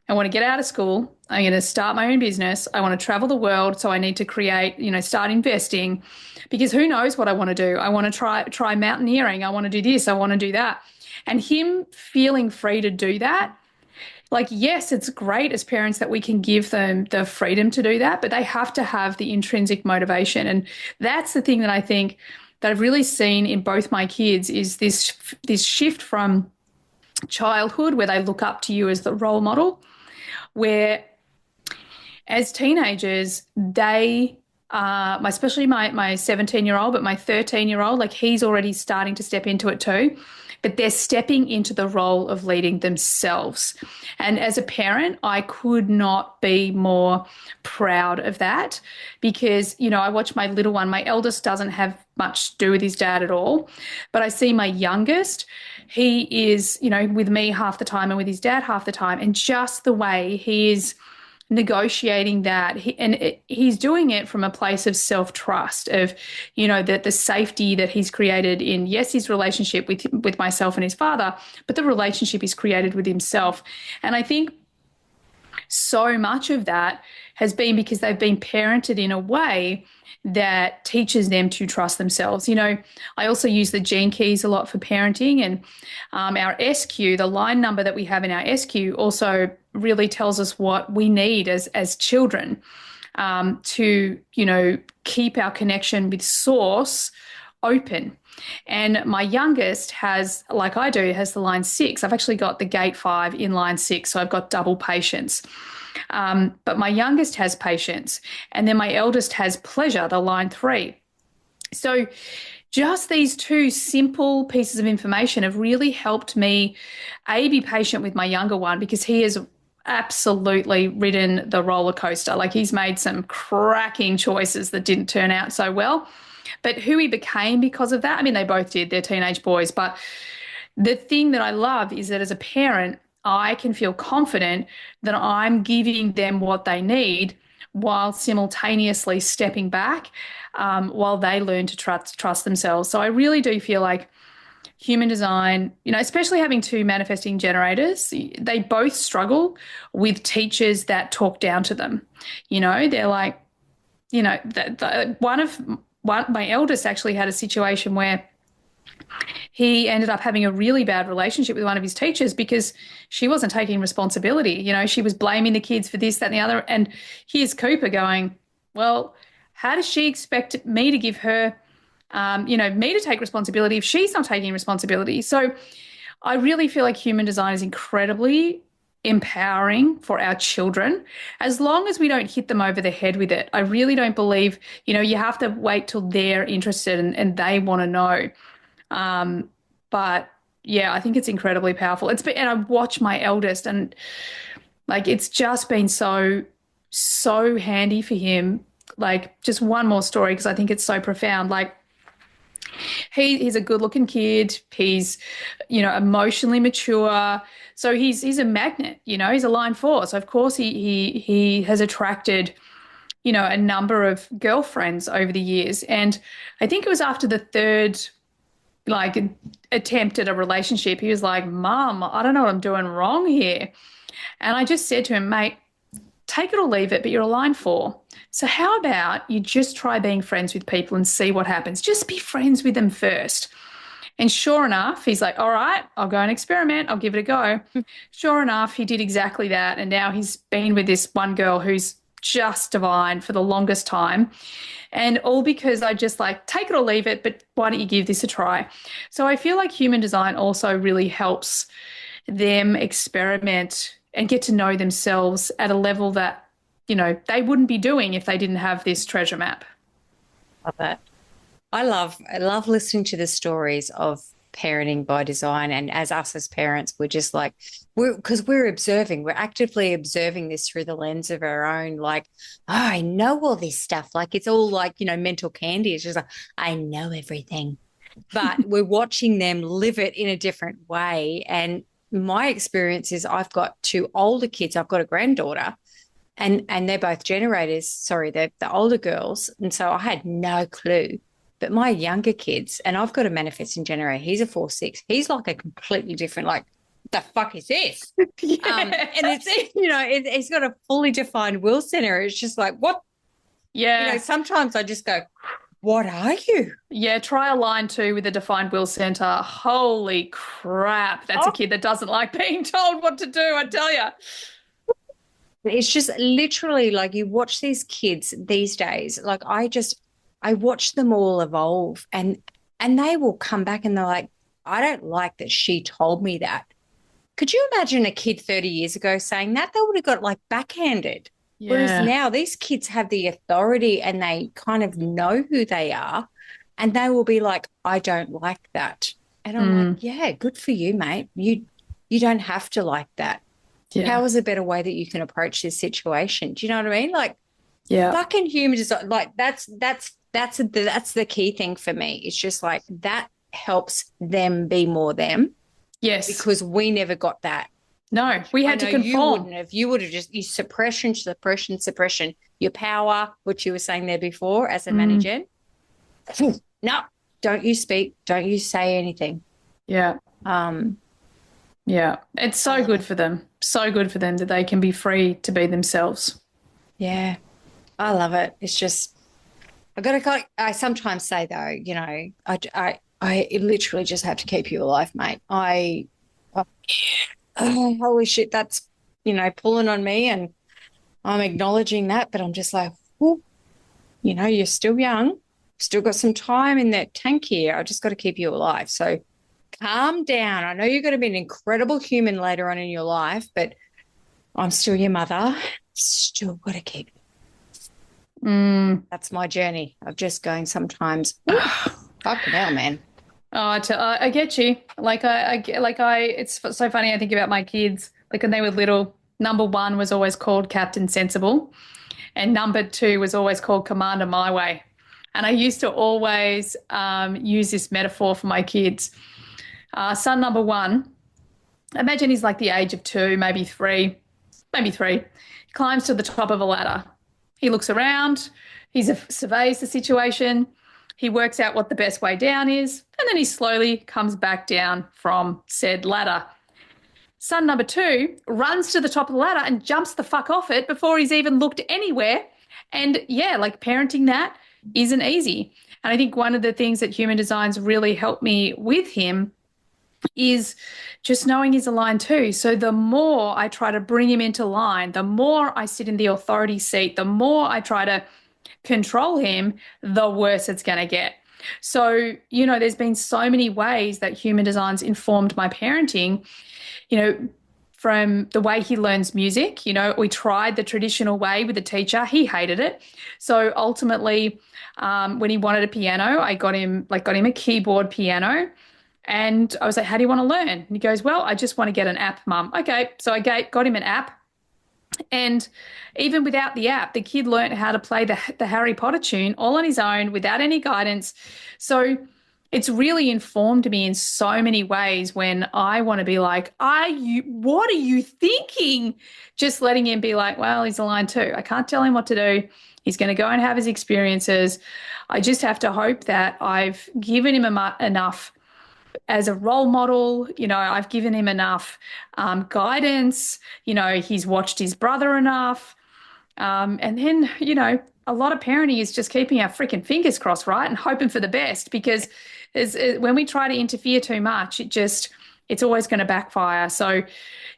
I want to get out of school. I'm going to start my own business. I want to travel the world. So I need to create, start investing, because who knows what I want to do. I want to try mountaineering. I want to do this. I want to do that. And him feeling free to do that, like, yes, it's great as parents that we can give them the freedom to do that, but they have to have the intrinsic motivation. And that's the thing that I think that I've really seen in both my kids is this shift from childhood, where they look up to you as the role model, where as teenagers, they especially my 17-year-old, but my 13-year-old, like he's already starting to step into it too. But they're stepping into the role of leading themselves. And as a parent, I could not be more proud of that, because, I watch my little one. My eldest doesn't have much to do with his dad at all. But I see my youngest, he is, with me half the time and with his dad half the time. And just the way he is negotiating that, he's doing it from a place of self-trust, of the safety that he's created in, yes, his relationship with myself and his father, but the relationship he's created with himself. And I think so much of that has been because they've been parented in a way that teaches them to trust themselves. I also use the gene keys a lot for parenting, and our SQ, the line number that we have in our SQ, also really tells us what we need as children to, keep our connection with source open. And my youngest has, like I do, has the line 6. I've actually got the gate 5 in line 6, so I've got double patience. But my youngest has patience, and then my eldest has pleasure, the line 3. So just these two simple pieces of information have really helped me, be patient with my younger one, because he has absolutely ridden the roller coaster. Like, he's made some cracking choices that didn't turn out so well. But who he became because of that, I mean, they both did, they're teenage boys. But the thing that I love is that as a parent, I can feel confident that I'm giving them what they need while simultaneously stepping back, while they learn to trust themselves. So I really do feel like human design, especially having two manifesting generators, they both struggle with teachers that talk down to them. They're like, my eldest actually had a situation where he ended up having a really bad relationship with one of his teachers because she wasn't taking responsibility. She was blaming the kids for this, that, and the other. And here's Cooper going, well, how does she expect me to give her, me to take responsibility if she's not taking responsibility? So I really feel like human design is incredibly empowering for our children, as long as we don't hit them over the head with it. I really don't believe, you have to wait till they're interested and they want to know. But yeah, I think it's incredibly powerful. And I watch my eldest, and like, it's just been so handy for him. Like, just one more story, because I think it's so profound. Like, he's a good looking kid. He's, emotionally mature. So he's a magnet, he's a line 4. So of course he has attracted, a number of girlfriends over the years. And I think it was after the third attempt at a relationship, he was like, Mom, I don't know what I'm doing wrong here. And I just said to him, mate, take it or leave it, but you're a line 4. So how about you just try being friends with people and see what happens? Just be friends with them first. And sure enough, he's like, all right, I'll go and experiment. I'll give it a go. Sure enough, he did exactly that. And now he's been with this one girl who's just divine for the longest time. And all because I just take it or leave it, but why don't you give this a try? So I feel like human design also really helps them experiment and get to know themselves at a level that, they wouldn't be doing if they didn't have this treasure map. Love that. I love listening to the stories of parenting by design. And as us as parents, we're just because we're actively observing this through the lens of our own, I know all this stuff. It's all mental candy. It's just I know everything, but we're watching them live it in a different way. And my experience is I've got 2 older kids. I've got a granddaughter, and they're both generators. Sorry, they're the older girls. And so I had no clue. But my younger kids, and I've got a manifesting generator, he's a 4/6. He's a completely different, the fuck is this? Yeah. And it's, he's got a fully defined will center. It's just what? Yeah. Sometimes I just go, what are you? Yeah, try a line 2 with a defined will center. Holy crap. That's a kid that doesn't like being told what to do, I tell you. It's just literally you watch these kids these days. I watch them all evolve, and they will come back and they're like, I don't like that she told me that. Could you imagine a kid 30 years ago saying that? They would have got backhanded. Yeah. Whereas now these kids have the authority and they kind of know who they are, and they will be like, I don't like that. And I'm like, yeah, good for you, mate. You don't have to like that. Yeah. How is a better way that you can approach this situation? Do you know what I mean? Yeah, fucking human design. That's the key thing for me. It's just that helps them be more them. Yes, because we never got that. No, we had to conform. You wouldn't have. You would have just suppression. Your power, which you were saying there before, as a manager. No, don't you speak. Don't you say anything. Yeah. Yeah, it's so good for them. So good for them that they can be free to be themselves. Yeah, I love it. It's just, I sometimes say though, I literally just have to keep you alive, mate. Holy shit, that's, pulling on me, and I'm acknowledging that, but I'm just you're still young. still got some time in that tank here. I just got to keep you alive. So calm down. I know you're going to be an incredible human later on in your life, but I'm still your mother. Still got to keep. That's my journey of just going sometimes. Fucking hell, man. Oh, I get you. It's so funny. I think about my kids. Like when they were little, number one was always called Captain Sensible, and number two was always called Commander My Way. And I used to always use this metaphor for my kids. Son number one, imagine he's like the age of 2, maybe 3, maybe 3. He climbs to the top of a ladder. He looks around. He surveys the situation. He works out what the best way down is, and then he slowly comes back down from said ladder. Son number 2 runs to the top of the ladder and jumps the fuck off it before he's even looked anywhere. And yeah, like parenting that isn't easy. And I think one of the things that Human Design's really helped me with him is just knowing he's a line too. So the more I try to bring him into line, the more I sit in the authority seat, the more I try to control him, the worse it's going to get. So, you know, there's been so many ways that Human Design's informed my parenting, you know, from the way he learns music. You know, we tried the traditional way with a teacher. He hated it. So ultimately, when he wanted a piano, I got him a keyboard piano. And I was like, how do you want to learn? And he goes, well, I just want to get an app, Mum. Okay. So I got him an app. And even without the app, the kid learned how to play the Harry Potter tune all on his own without any guidance. So it's really informed me in so many ways when I want to be like, what are you thinking? Just letting him be like, well, he's a line too. I can't tell him what to do. He's going to go and have his experiences. I just have to hope that I've given him enough as a role model. You know, I've given him enough guidance. You know, he's watched his brother enough. And then, you know, a lot of parenting is just keeping our freaking fingers crossed, right? And hoping for the best, because when we try to interfere too much, it's always going to backfire. So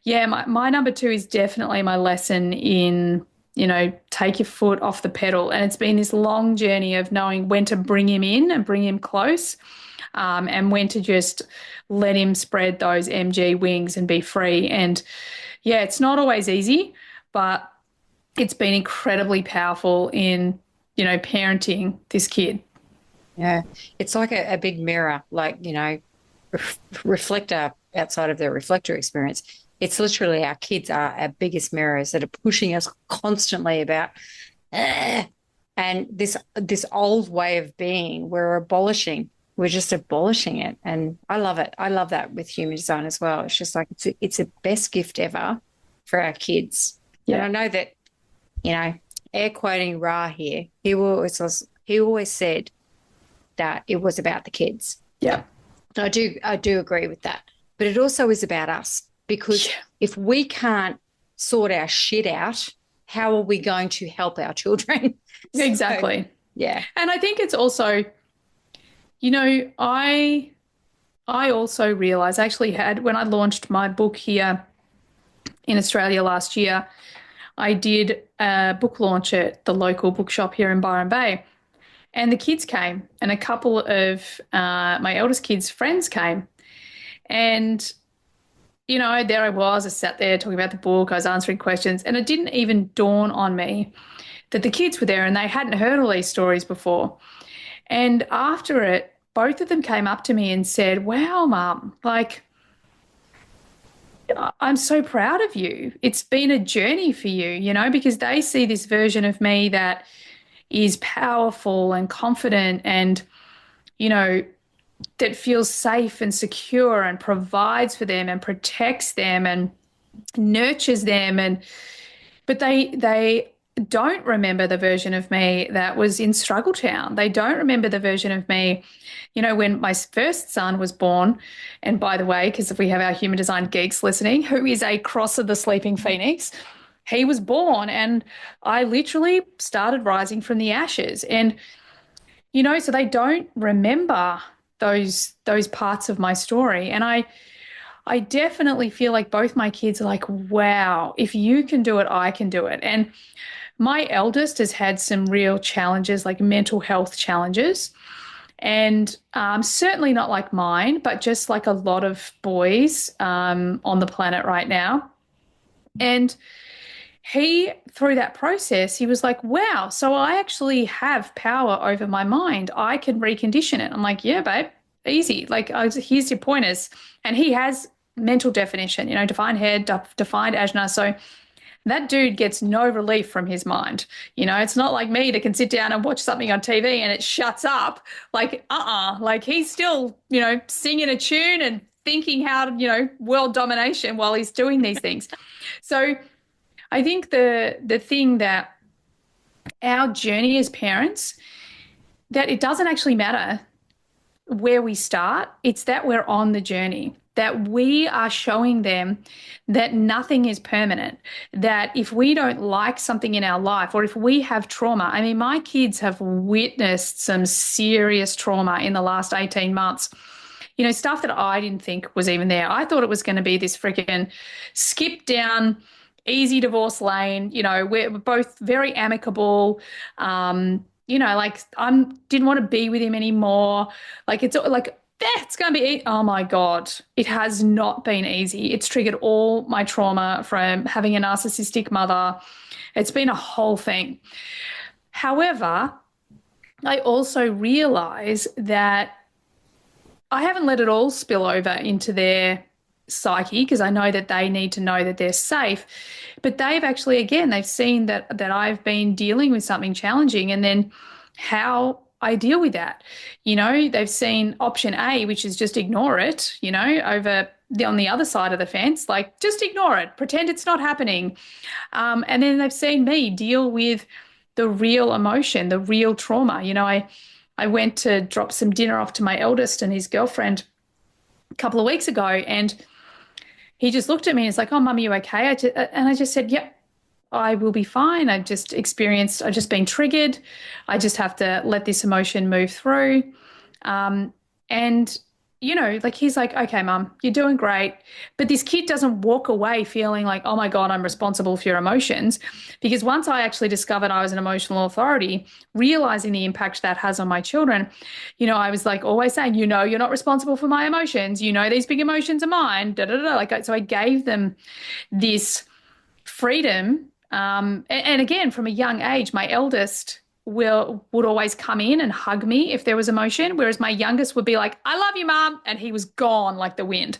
yeah, my number 2 is definitely my lesson in, you know, take your foot off the pedal. And it's been this long journey of knowing when to bring him in and bring him close, and when to just let him spread those MG wings and be free. And yeah, it's not always easy, but it's been incredibly powerful in, you know, parenting this kid. Yeah, it's like a big mirror, like, you know, reflector outside of the reflector experience. It's literally our kids are our biggest mirrors that are pushing us constantly about, and this old way of being, we're just abolishing it. And I love it. I love that with Human Design as well. It's just like, it's the best gift ever for our kids. Yeah. And I know that, you know, air quoting Ra here, he always said that it was about the kids. Yeah. I do agree with that. But it also is about us, because if we can't sort our shit out, how are we going to help our children? Exactly. So, yeah. And I think it's also, you know, I also realized, I actually had, when I launched my book here in Australia last year, I did a book launch at the local bookshop here in Byron Bay. And the kids came, and a couple of my eldest kids' friends came. And, you know, there I sat there talking about the book, I was answering questions, and it didn't even dawn on me that the kids were there and they hadn't heard all these stories before. And after it, both of them came up to me and said, wow, Mum, like, I'm so proud of you. It's been a journey for you, you know, because they see this version of me that is powerful and confident and, you know, that feels safe and secure and provides for them and protects them and nurtures them. But they don't remember the version of me that was in Struggle Town. They don't remember the version of me, you know, when my first son was born. And by the way, because if we have our Human Design geeks listening, who is a cross of the Sleeping Phoenix, he was born and I literally started rising from the ashes. And, you know, so they don't remember those parts of my story. And I definitely feel like both my kids are like, wow, if you can do it, I can do it. And my eldest has had some real challenges, like mental health challenges. And certainly not like mine, but just like a lot of boys on the planet right now. And he, through that process, he was like, wow, so I actually have power over my mind. I can recondition it. I'm like, yeah, babe, easy. Like, here's your pointers. And he has mental definition, defined head, defined ajna. So that dude gets no relief from his mind. It's not like me that can sit down and watch something on TV and it shuts up. Like, like he's still, singing a tune and thinking how to, world domination while he's doing these things. So I think the thing that our journey as parents, that it doesn't actually matter where we start, it's that we're on the journey, that we are showing them that nothing is permanent, that if we don't like something in our life or if we have trauma, I mean, my kids have witnessed some serious trauma in the last 18 months. Stuff that I didn't think was even there. I thought it was going to be this freaking skip down easy divorce lane. We're both very amicable. Like I didn't want to be with him anymore. Like it's like that's going to be, oh my God, it has not been easy. It's triggered all my trauma from having a narcissistic mother. It's been a whole thing. However, I also realize that I haven't let it all spill over into their psyche because I know that they need to know that they're safe. But they've actually, again, they've seen that I've been dealing with something challenging and then how I deal with that. They've seen option A, which is just ignore it, over on the other side of the fence, like just ignore it, pretend it's not happening. And then they've seen me deal with the real emotion, the real trauma. I went to drop some dinner off to my eldest and his girlfriend a couple of weeks ago, and he just looked at me and was like, oh, Mum, are you okay? And I just said, yep, I will be fine. I've just been triggered. I just have to let this emotion move through. And like he's like, okay, Mum, you're doing great. But this kid doesn't walk away feeling like, oh my God, I'm responsible for your emotions. Because once I actually discovered I was an emotional authority, realizing the impact that has on my children, I was like always saying, you're not responsible for my emotions. These big emotions are mine. Da, da, da. Like, so I gave them this freedom. And again, from a young age, my eldest would always come in and hug me if there was emotion, whereas my youngest would be like, I love you, Mom, and he was gone like the wind.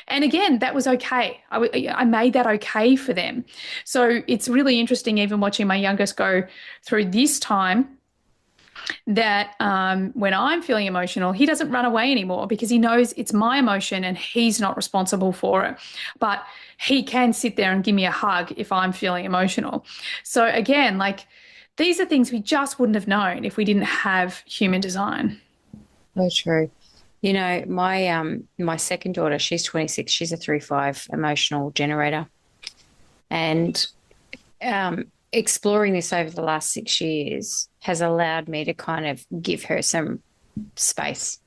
And again, that was okay. I made that okay for them. So it's really interesting even watching my youngest go through this time that when I'm feeling emotional, he doesn't run away anymore because he knows it's my emotion and he's not responsible for it. But he can sit there and give me a hug if I'm feeling emotional. So again, like, these are things we just wouldn't have known if we didn't have human design. So true. My second daughter, she's 26. She's a 3-5 emotional generator. And exploring this over the last 6 years has allowed me to kind of give her some space.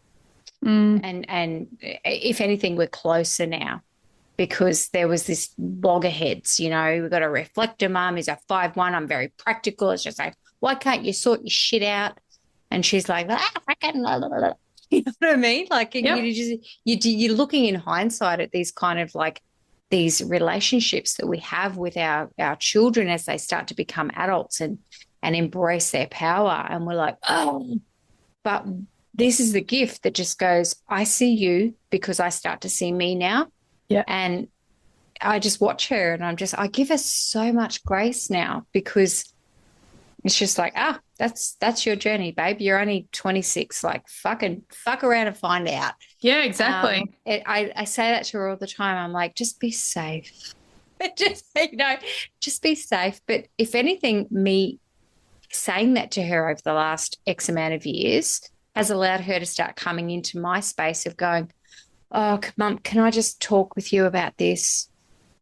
And if anything, we're closer now. Because there was this loggerheads, we've got a reflector mum, he's a 5-1, I'm very practical. It's just like, why can't you sort your shit out? And she's like, fucking, you know what I mean? Like, yep. You're looking in hindsight at these kind of like these relationships that we have with our children as they start to become adults and embrace their power. And we're like, oh, but this is the gift that just goes, I see you because I start to see me now. Yeah. And I just watch her and I give her so much grace now because it's just like, that's your journey, babe. You're only 26. Like, fuck around and find out. Yeah, exactly. I say that to her all the time. I'm like, just be safe. Just be safe. But if anything, me saying that to her over the last X amount of years has allowed her to start coming into my space of going, oh, Mum, can I just talk with you about this?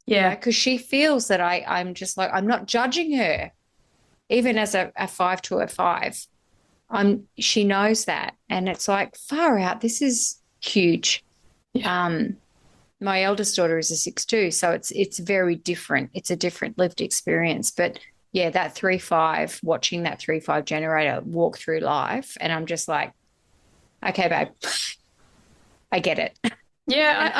Yeah. Because she feels that I'm just like, I'm not judging her. Even as a 5 to a 5, she knows that. And it's like, far out, this is huge. Yeah. My eldest daughter is a 6'2", so it's very different. It's a different lived experience. But yeah, that 3-5, watching that 3-5 generator walk through life. And I'm just like, okay, babe, I get it. Yeah, And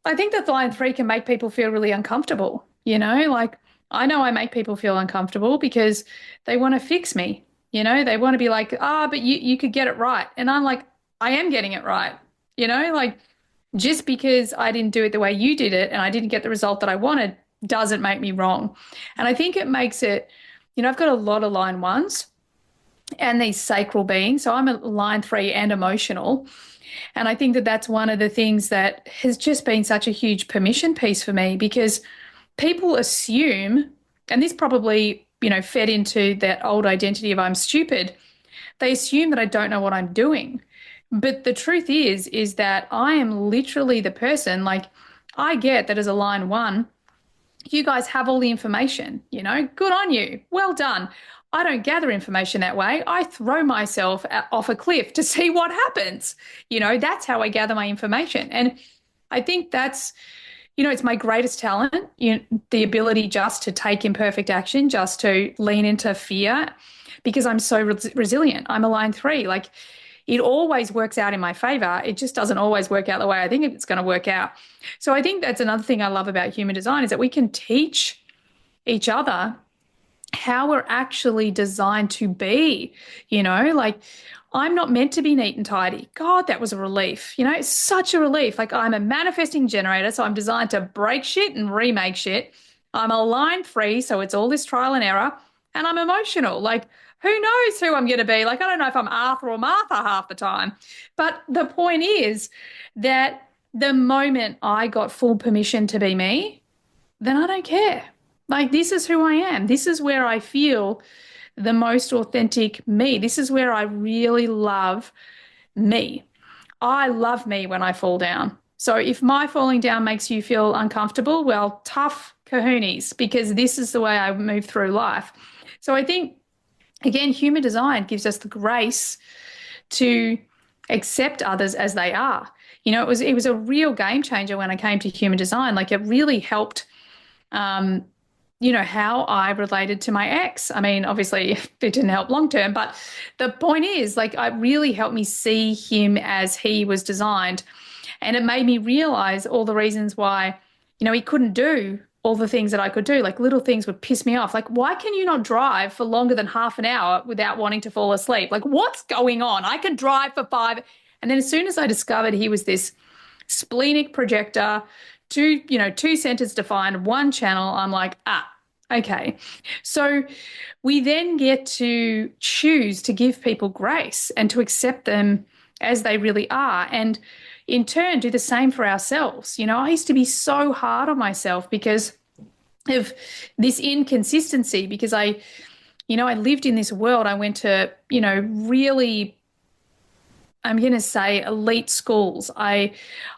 I think that line three can make people feel really uncomfortable, like I know I make people feel uncomfortable because they want to fix me, they want to be like, but you could get it right. And I'm like, I am getting it right, like just because I didn't do it the way you did it and I didn't get the result that I wanted doesn't make me wrong. And I think it makes it, I've got a lot of line ones and these sacral beings. So I'm a line three and emotional. And I think that that's one of the things that has just been such a huge permission piece for me because people assume, and this probably, fed into that old identity of I'm stupid. They assume that I don't know what I'm doing. But the truth is that I am literally the person, like I get that as a line one, you guys have all the information, good on you. Well done. I don't gather information that way. I throw myself off a cliff to see what happens. That's how I gather my information. And I think that's, it's my greatest talent, the ability just to take imperfect action, just to lean into fear because I'm so resilient. I'm a line three. Like it always works out in my favor. It just doesn't always work out the way I think it's going to work out. So I think that's another thing I love about human design is that we can teach each other how we're actually designed to be, like I'm not meant to be neat and tidy. God, that was a relief. It's such a relief. Like I'm a manifesting generator, so I'm designed to break shit and remake shit. I'm a line free, so it's all this trial and error. And I'm emotional. Like who knows who I'm going to be? Like I don't know if I'm Arthur or Martha half the time. But the point is that the moment I got full permission to be me, then I don't care. Like, this is who I am. This is where I feel the most authentic me. This is where I really love me. I love me when I fall down. So if my falling down makes you feel uncomfortable, well, tough kahoonies, because this is the way I move through life. So I think, again, human design gives us the grace to accept others as they are. It was a real game changer when I came to human design. Like it really helped how I related to my ex. I mean, obviously it didn't help long term, but the point is like it really helped me see him as he was designed. And it made me realize all the reasons why, he couldn't do all the things that I could do. Like little things would piss me off. Like, why can you not drive for longer than half an hour without wanting to fall asleep? Like, what's going on? I can drive for 5. And then as soon as I discovered he was this splenic projector, two centers defined, one channel, I'm like, okay. So we then get to choose to give people grace and to accept them as they really are. And in turn, do the same for ourselves. I used to be so hard on myself because of this inconsistency, because I lived in this world. I went to, really, I'm going to say elite schools. I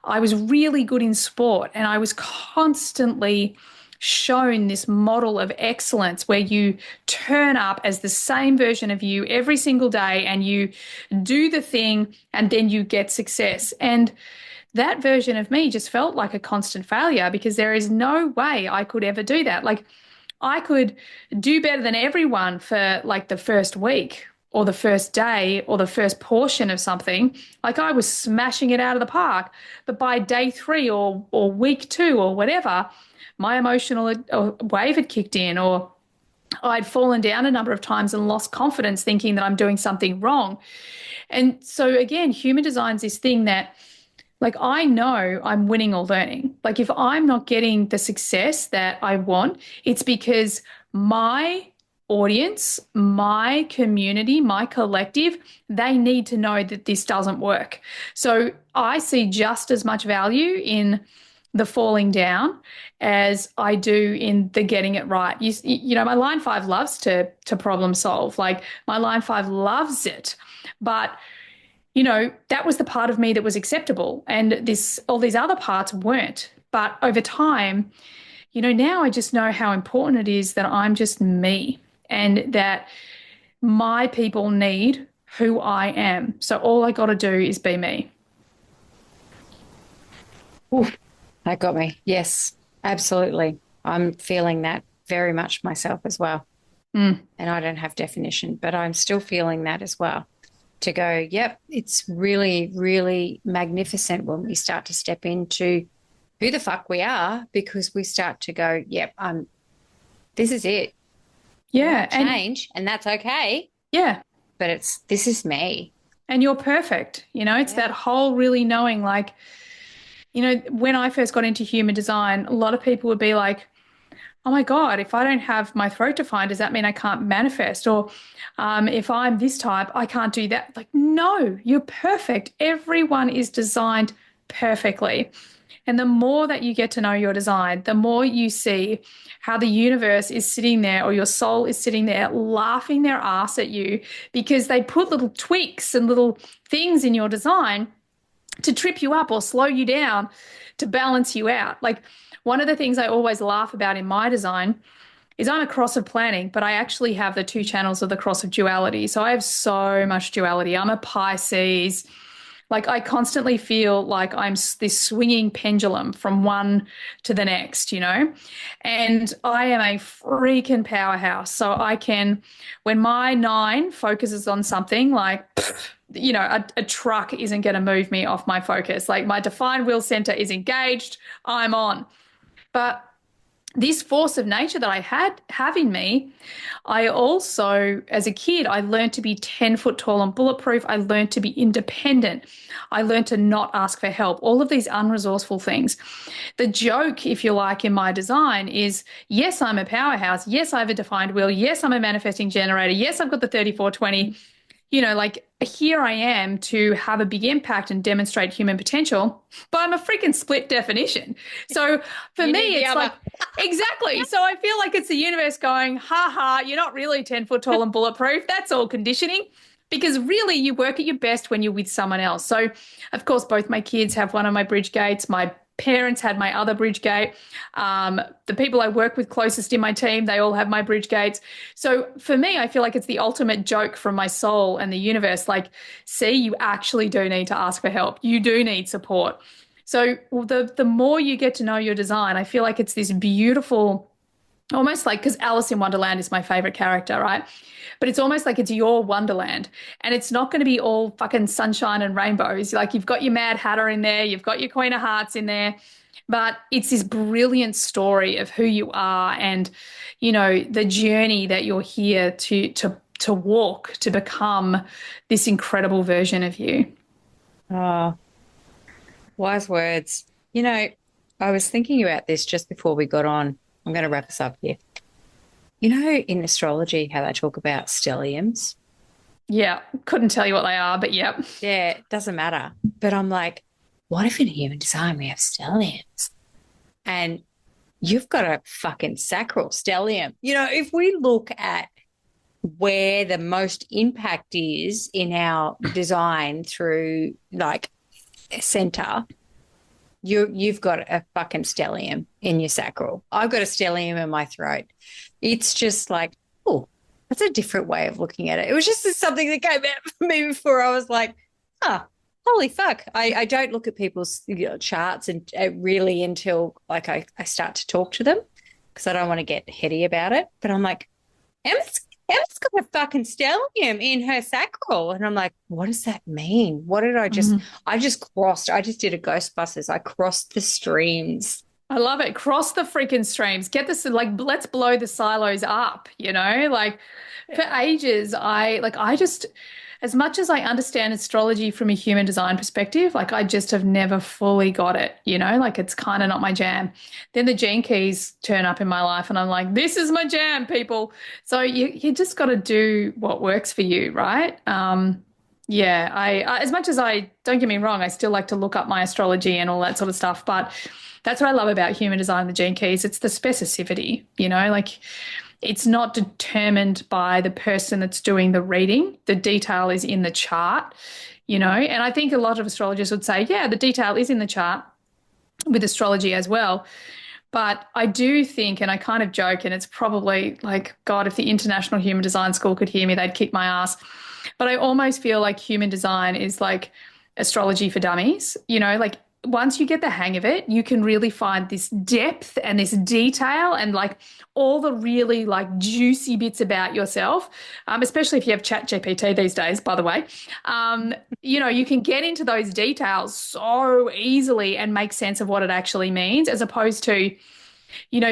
was really good in sport and I was constantly shown this model of excellence where you turn up as the same version of you every single day and you do the thing and then you get success. And that version of me just felt like a constant failure because there is no way I could ever do that. Like I could do better than everyone for like the first week or the first day or the first portion of something. Like I was smashing it out of the park. But by day 3 or week 2 or whatever, my emotional wave had kicked in, or I'd fallen down a number of times and lost confidence thinking that I'm doing something wrong. And so again, human design's this thing that like I know I'm winning or learning. Like if I'm not getting the success that I want, it's because my audience, my community, my collective, they need to know that this doesn't work. So I see just as much value in the falling down as I do in the getting it right. My line 5 loves to problem solve. Like my line 5 loves it. But that was the part of me that was acceptable and all these other parts weren't. But over time, now I just know how important it is that I'm just me and that my people need who I am. So all I got to do is be me. Ooh, that got me. Yes, absolutely. I'm feeling that very much myself as well. Mm. and I don't have definition, but I'm still feeling that as well. To go, yep, it's really, really magnificent when we start to step into who the fuck we are, because we start to go, yep, this is it. Yeah. Change, and that's okay. Yeah. But this is me. And you're perfect. It's that whole really knowing, like, when I first got into human design, a lot of people would be like, oh my God, if I don't have my throat defined, does that mean I can't manifest? Or if I'm this type, I can't do that. Like, no, you're perfect. Everyone is designed perfectly. And the more that you get to know your design, the more you see how the universe is sitting there, or your soul is sitting there laughing their ass at you because they put little tweaks and little things in your design to trip you up or slow you down to balance you out. Like, one of the things I always laugh about in my design is I'm a cross of planning, but I actually have the two channels of the cross of duality. So I have so much duality. I'm a Pisces. Like, I constantly feel like I'm this swinging pendulum from one to the next, and I am a freaking powerhouse. So I can, when my 9 focuses on something, like, a truck isn't going to move me off my focus. Like, my defined will center is engaged, I'm on. But this force of nature that I have in me, I also, as a kid, I learned to be 10 foot tall and bulletproof. I learned to be independent. I learned to not ask for help. All of these unresourceful things. The joke, if you like, in my design is, yes, I'm a powerhouse. Yes, I have a defined will. Yes, I'm a manifesting generator. Yes, I've got the 3420. Like, here I am to have a big impact and demonstrate human potential, but I'm a freaking split definition. So for me, it's like, exactly. So I feel like it's the universe going, ha ha, you're not really 10 foot tall and bulletproof. That's all conditioning. Because really, you work at your best when you're with someone else. So, of course, both my kids have one of my bridge gates. My parents had my other bridge gate. The people I work with closest in my team, they all have my bridge gates. So for me, I feel like it's the ultimate joke from my soul and the universe. Like, see, you actually do need to ask for help. You do need support. So the more you get to know your design, I feel like it's this beautiful, almost like, because Alice in Wonderland is my favorite character, right? But it's almost like it's your Wonderland, and it's not going to be all fucking sunshine and rainbows. Like, you've got your Mad Hatter in there, you've got your Queen of Hearts in there, but it's this brilliant story of who you are and, the journey that you're here to walk to become this incredible version of you. Oh, wise words. I was thinking about this just before we got on. I'm going to wrap us up here. In astrology, how they talk about stelliums. Yeah, couldn't tell you what they are, but yep. Yeah, it doesn't matter. But I'm like, what if in human design we have stelliums? And you've got a fucking sacral stellium. If we look at where the most impact is in our design through, like, center, you've got a fucking stellium in your sacral. I've got a stellium in my throat. It's just like, oh, that's a different way of looking at it. It was just something that came out for me before. I was like, holy fuck. I don't look at people's charts and really until, like, I start to talk to them, because I don't want to get heady about it. But I'm like, Emma's got a fucking stellium in her sacral. And I'm like, what does that mean? What did I just, I just did a Ghostbusters. I crossed the streams. I love it. Cross the freaking streams. Get this, like, let's blow the silos up, like, for ages, I just, as much as I understand astrology from a human design perspective, like, I just have never fully got it, like, it's kind of not my jam. Then the Gene Keys turn up in my life and I'm like, this is my jam, people. So you just got to do what works for you, right? Yeah, I as much as don't get me wrong, I still like to look up my astrology and all that sort of stuff, but that's what I love about human design, the Gene Keys. It's the specificity, like, it's not determined by the person that's doing the reading. The detail is in the chart, and I think a lot of astrologers would say, yeah, the detail is in the chart with astrology as well. But I do think, and I kind of joke, and it's probably like, God, if the International Human Design School could hear me, they'd kick my ass. But I almost feel like human design is like astrology for dummies, like, once you get the hang of it, you can really find this depth and this detail and like all the really like juicy bits about yourself, especially if you have Chat GPT these days, by the way. You can get into those details so easily and make sense of what it actually means, as opposed to,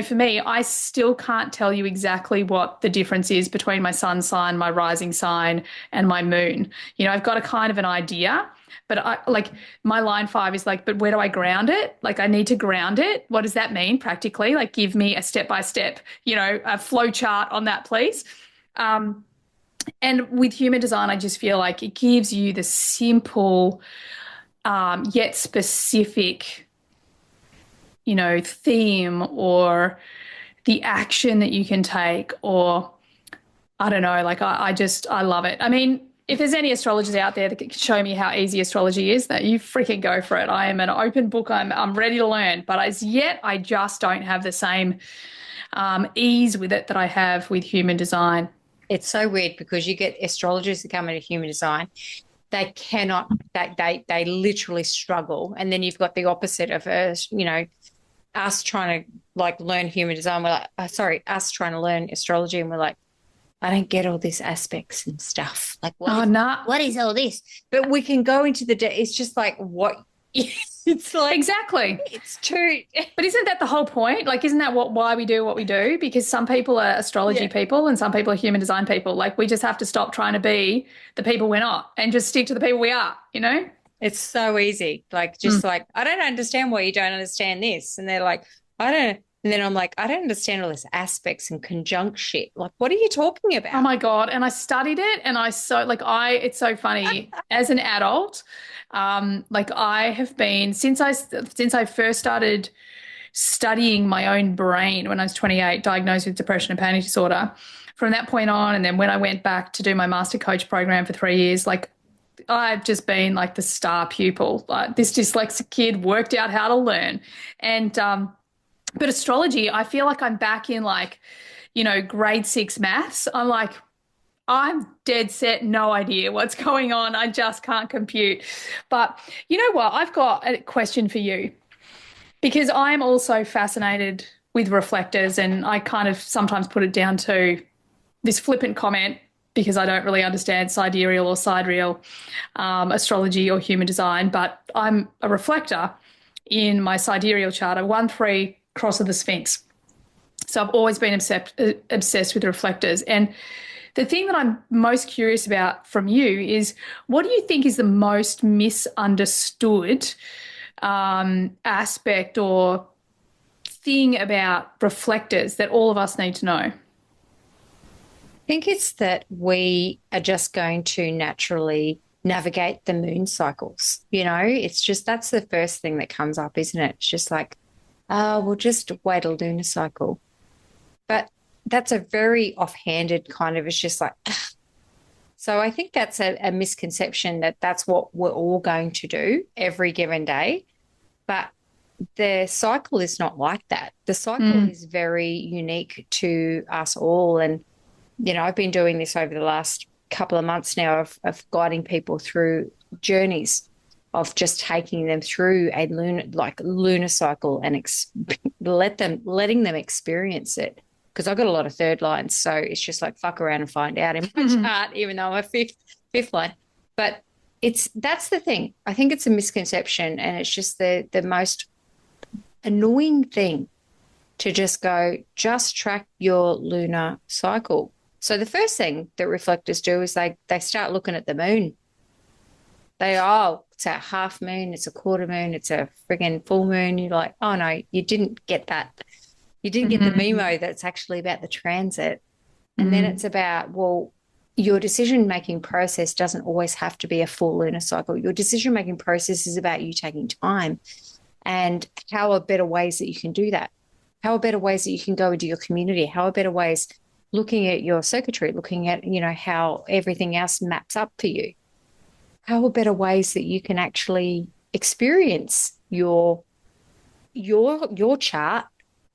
for me, I still can't tell you exactly what the difference is between my sun sign, my rising sign, and my moon. I've got a kind of an idea, but my line 5 is like, but where do I ground it? Like, I need to ground it. What does that mean practically? Like, give me a step-by-step, a flow chart on that, please. And with human design, I just feel like it gives you the simple, yet specific, theme or the action that you can take, or I don't know, like I love it. I mean, if there's any astrologers out there that can show me how easy astrology is, that you freaking go for it. I am an open book. I'm ready to learn, but as yet I just don't have the same ease with it that I have with human design. It's so weird because you get astrologers that come into human design, they cannot, they literally struggle. And then you've got the opposite of us trying to like learn human design. We're like, us trying to learn astrology, and we're like, I don't get all these aspects and stuff. Like, what is all this? But we can go into it's just like, what? It's like, exactly. It's true. But isn't that the whole point? Like, isn't that why we do what we do? Because some people are astrology people and some people are human design people. Like, we just have to stop trying to be the people we're not and just stick to the people we are, It's so easy. Like, just like, I don't understand why you don't understand this. And they're like, I don't. And then I'm like, I don't understand all this aspects and conjunct shit. Like, what are you talking about? Oh my God. And I studied it, and it's so funny as an adult. I have been, since I first started studying my own brain when I was 28, diagnosed with depression and panic disorder. From that point on, and then when I went back to do my master coach program for 3 years, like, I've just been like the star pupil. Like, this dyslexic kid worked out how to learn. And but astrology, I feel like I'm back in like, grade 6 maths. I'm dead set, no idea what's going on. I just can't compute. But you know what? I've got a question for you, because I'm also fascinated with reflectors, and I kind of sometimes put it down to this flippant comment because I don't really understand sidereal or sidereal astrology or human design, but I'm a reflector in my sidereal chart, a 1-3 cross of the Sphinx. So I've always been obsessed with reflectors. And the thing that I'm most curious about from you is, what do you think is the most misunderstood aspect or thing about reflectors that all of us need to know? I think it's that we are just going to naturally navigate the moon cycles. It's just, that's the first thing that comes up, isn't it? It's just like, we'll just wait a lunar cycle. But that's a very offhanded kind of, it's just like, ugh. So I think that's a misconception that that's what we're all going to do every given day. But the cycle is not like that. The cycle is very unique to us all. And, I've been doing this over the last couple of months now of guiding people through journeys of just taking them through a lunar cycle and letting them experience it. Because I've got a lot of third lines, so it's just like fuck around and find out in my chart, even though I'm a fifth line. But that's the thing. I think it's a misconception, and it's just the most annoying thing to just track your lunar cycle. So the first thing that reflectors do is they start looking at the moon. It's a half moon, it's a quarter moon, it's a friggin' full moon. You're like, oh no, you didn't get that. You didn't get the memo that's actually about the transit. And then it's about, well, your decision-making process doesn't always have to be a full lunar cycle. Your decision-making process is about you taking time. And how are better ways that you can do that? How are better ways that you can go into your community? How are better ways looking at your circuitry, looking at, how everything else maps up for you? How are better ways that you can actually experience your chart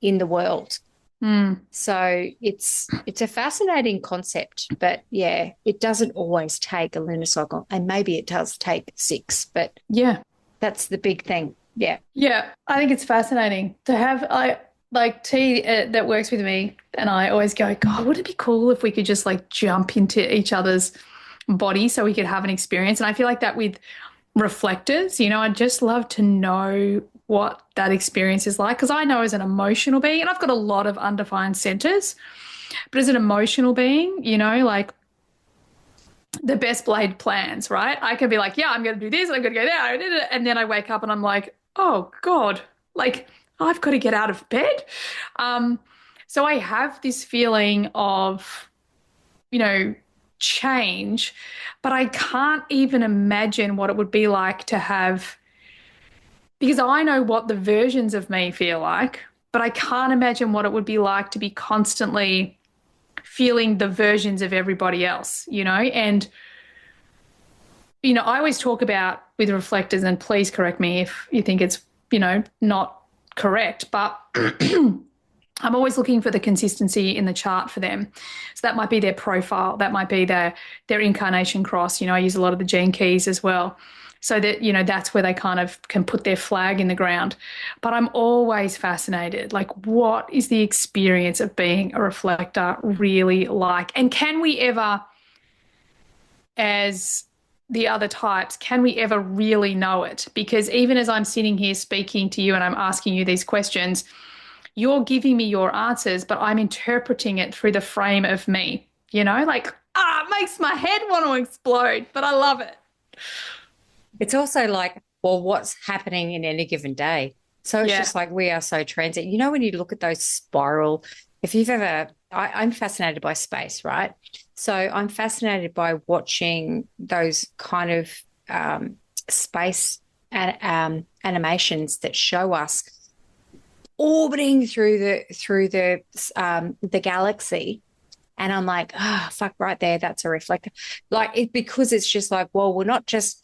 in the world? So it's a fascinating concept, but yeah, it doesn't always take a lunar cycle, and maybe it does take 6, but yeah, that's the big thing. Yeah. Yeah, I think it's fascinating to have. I like T that works with me, and I always go, God, would it be cool if we could just like jump into each other's body so we could have an experience? And I feel like that with reflectors, I'd just love to know what that experience is like because I know as an emotional being, and I've got a lot of undefined centers, but as an emotional being, like the best laid plans, right? I can be like, yeah, I'm going to do this, and I'm going to go there, and then I wake up and I'm like, oh God, like I've got to get out of bed. Um, so I have this feeling of, you know, change, but I can't even imagine what it would be like to have, because I know what the versions of me feel like, but I can't imagine what it would be like to be constantly feeling the versions of everybody else, and I always talk about with reflectors, and please correct me if you think it's, not correct, but I'm always looking for the consistency in the chart for them. So that might be their profile, that might be their incarnation cross. I use a lot of the gene keys as well. So that, that's where they kind of can put their flag in the ground. But I'm always fascinated, like, what is the experience of being a reflector really like? And can we ever, as the other types, can we ever really know it? Because even as I'm sitting here speaking to you and I'm asking you these questions, you're giving me your answers, but I'm interpreting it through the frame of me, like, it makes my head want to explode, but I love it. It's also like, well, what's happening in any given day? So it's just like we are so transient. When you look at those spiral, if you've ever, I'm fascinated by space, right? So I'm fascinated by watching those kind of space animations that show us orbiting through the galaxy. And I'm like, fuck, right there, that's a reflector. Like, because it's just like, well, we're not just,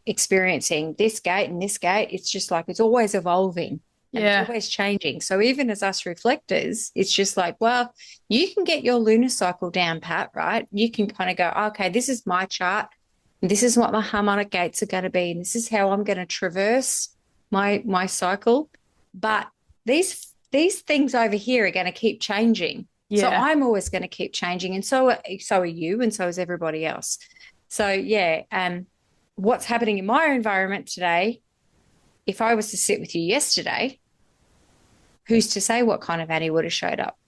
experiencing this gate and this gate. It's just like, it's always evolving. And it's always changing. So even as us reflectors, it's just like, well, you can get your lunar cycle down pat, right? You can kind of go, okay, this is my chart. And this is what my harmonic gates are going to be. And this is how I'm going to traverse my cycle. But these things over here are going to keep changing. Yeah. So I'm always going to keep changing. And so are you, and so is everybody else. So, what's happening in my environment today, if I was to sit with you yesterday, who's to say what kind of Annie would have showed up?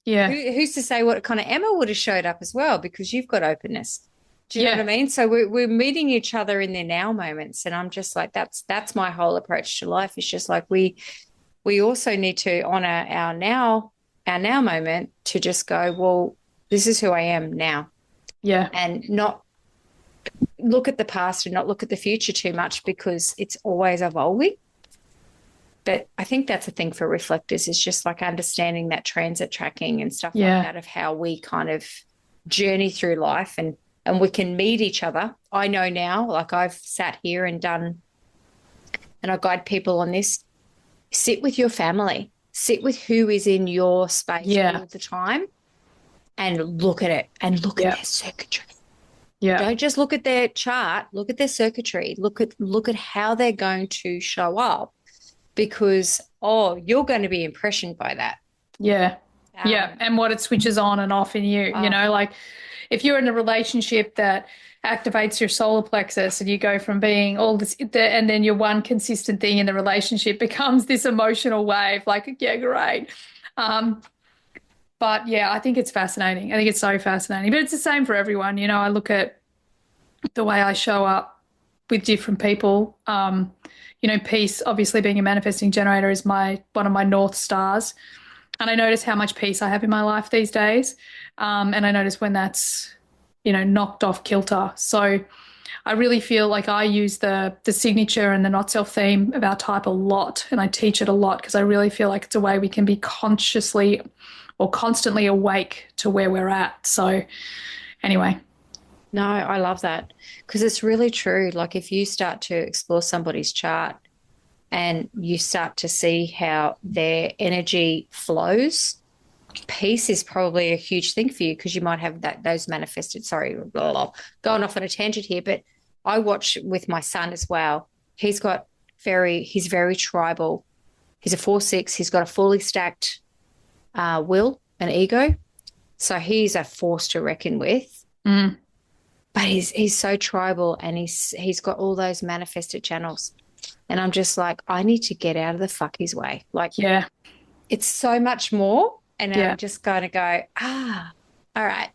Yeah. Who's to say what kind of Emma would have showed up as well, because you've got openness. Do you know what I mean? So we're meeting each other in their now moments. And I'm just like, that's my whole approach to life. It's just like we also need to honor our now moment to just go, well, this is who I am now. Yeah. And not look at the past and not look at the future too much, because it's always evolving. But I think that's a thing for reflectors, is just like understanding that transit tracking and stuff like that, of how we kind of journey through life and we can meet each other. I know now, like I've sat here and done, and I guide people on this, sit with your family, sit with who is in your space all the time and look at it and look at their circuitry. Yeah. Don't just look at their chart, look at their circuitry, look at how they're going to show up, because, you're going to be impressioned by that. Yeah. And what it switches on and off in you, like if you're in a relationship that activates your solar plexus and you go from being all this, and then your one consistent thing in the relationship becomes this emotional wave, like, yeah, great. But yeah, I think it's fascinating. I think it's so fascinating, but it's the same for everyone. I look at the way I show up with different people. Peace, obviously being a manifesting generator, is one of my North Stars. And I notice how much peace I have in my life these days. And I notice when that's, knocked off kilter. So I really feel like I use the signature and the not self theme of our type a lot. And I teach it a lot because I really feel like it's a way we can be consciously or constantly awake to where we're at. So anyway. No, I love that, because it's really true. Like if you start to explore somebody's chart and you start to see how their energy flows, peace is probably a huge thing for you, because you might have those manifested, going off on a tangent here, but I watch with my son as well. He's got he's very tribal. He's a 4/6. He's got a fully stacked will and ego. So he's a force to reckon with. Mm. But he's so tribal, and he's got all those manifested channels. And I'm just like, I need to get out of the fucky's way. Like, Yeah. it's so much more. And Yeah. I'm just going to go, all right.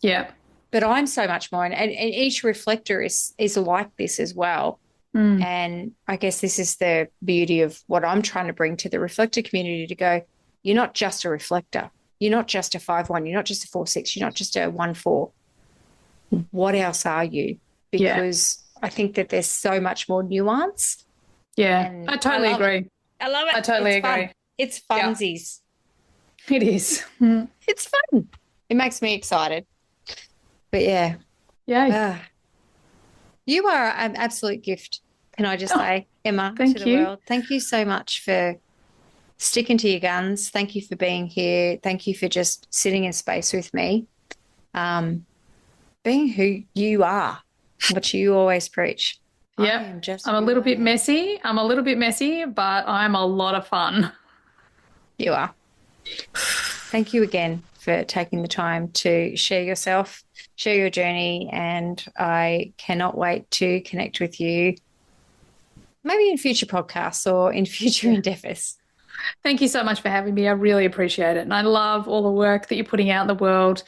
Yeah. But I'm so much more. And each reflector is like this as well. Mm. And I guess this is the beauty of what I'm trying to bring to the reflector community, to go, you're not just a reflector. You're not just a 5/1. You're not just a 4/6. You're not just a 1/4. What else are you? Because I think that there's so much more nuance. Yeah, I totally agree. I love it. I totally agree. Fun. It's funsies. Yeah. It is. It's fun. It makes me excited. But yeah. Yeah. You are an absolute gift. Can I just say, Emma, thank to the you. world. Thank you so much for sticking to your guns. Thank you for being here. Thank you for just sitting in space with me. Being who you are, what you always preach. Yeah, I'm a little bit messy. But I'm a lot of fun. You are. Thank you again for taking the time to share yourself, share your journey, and I cannot wait to connect with you maybe in future podcasts or in future endeavors. Thank you so much for having me. I really appreciate it. And I love all the work that you're putting out in the world.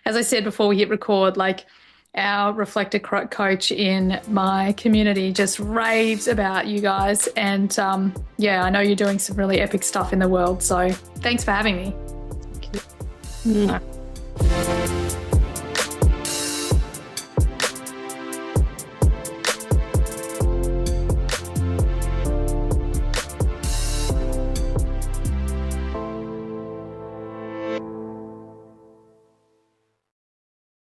As I said before we hit record, like, our reflector coach in my community just raves about you guys. And I know you're doing some really epic stuff in the world. So thanks for having me. Thank you.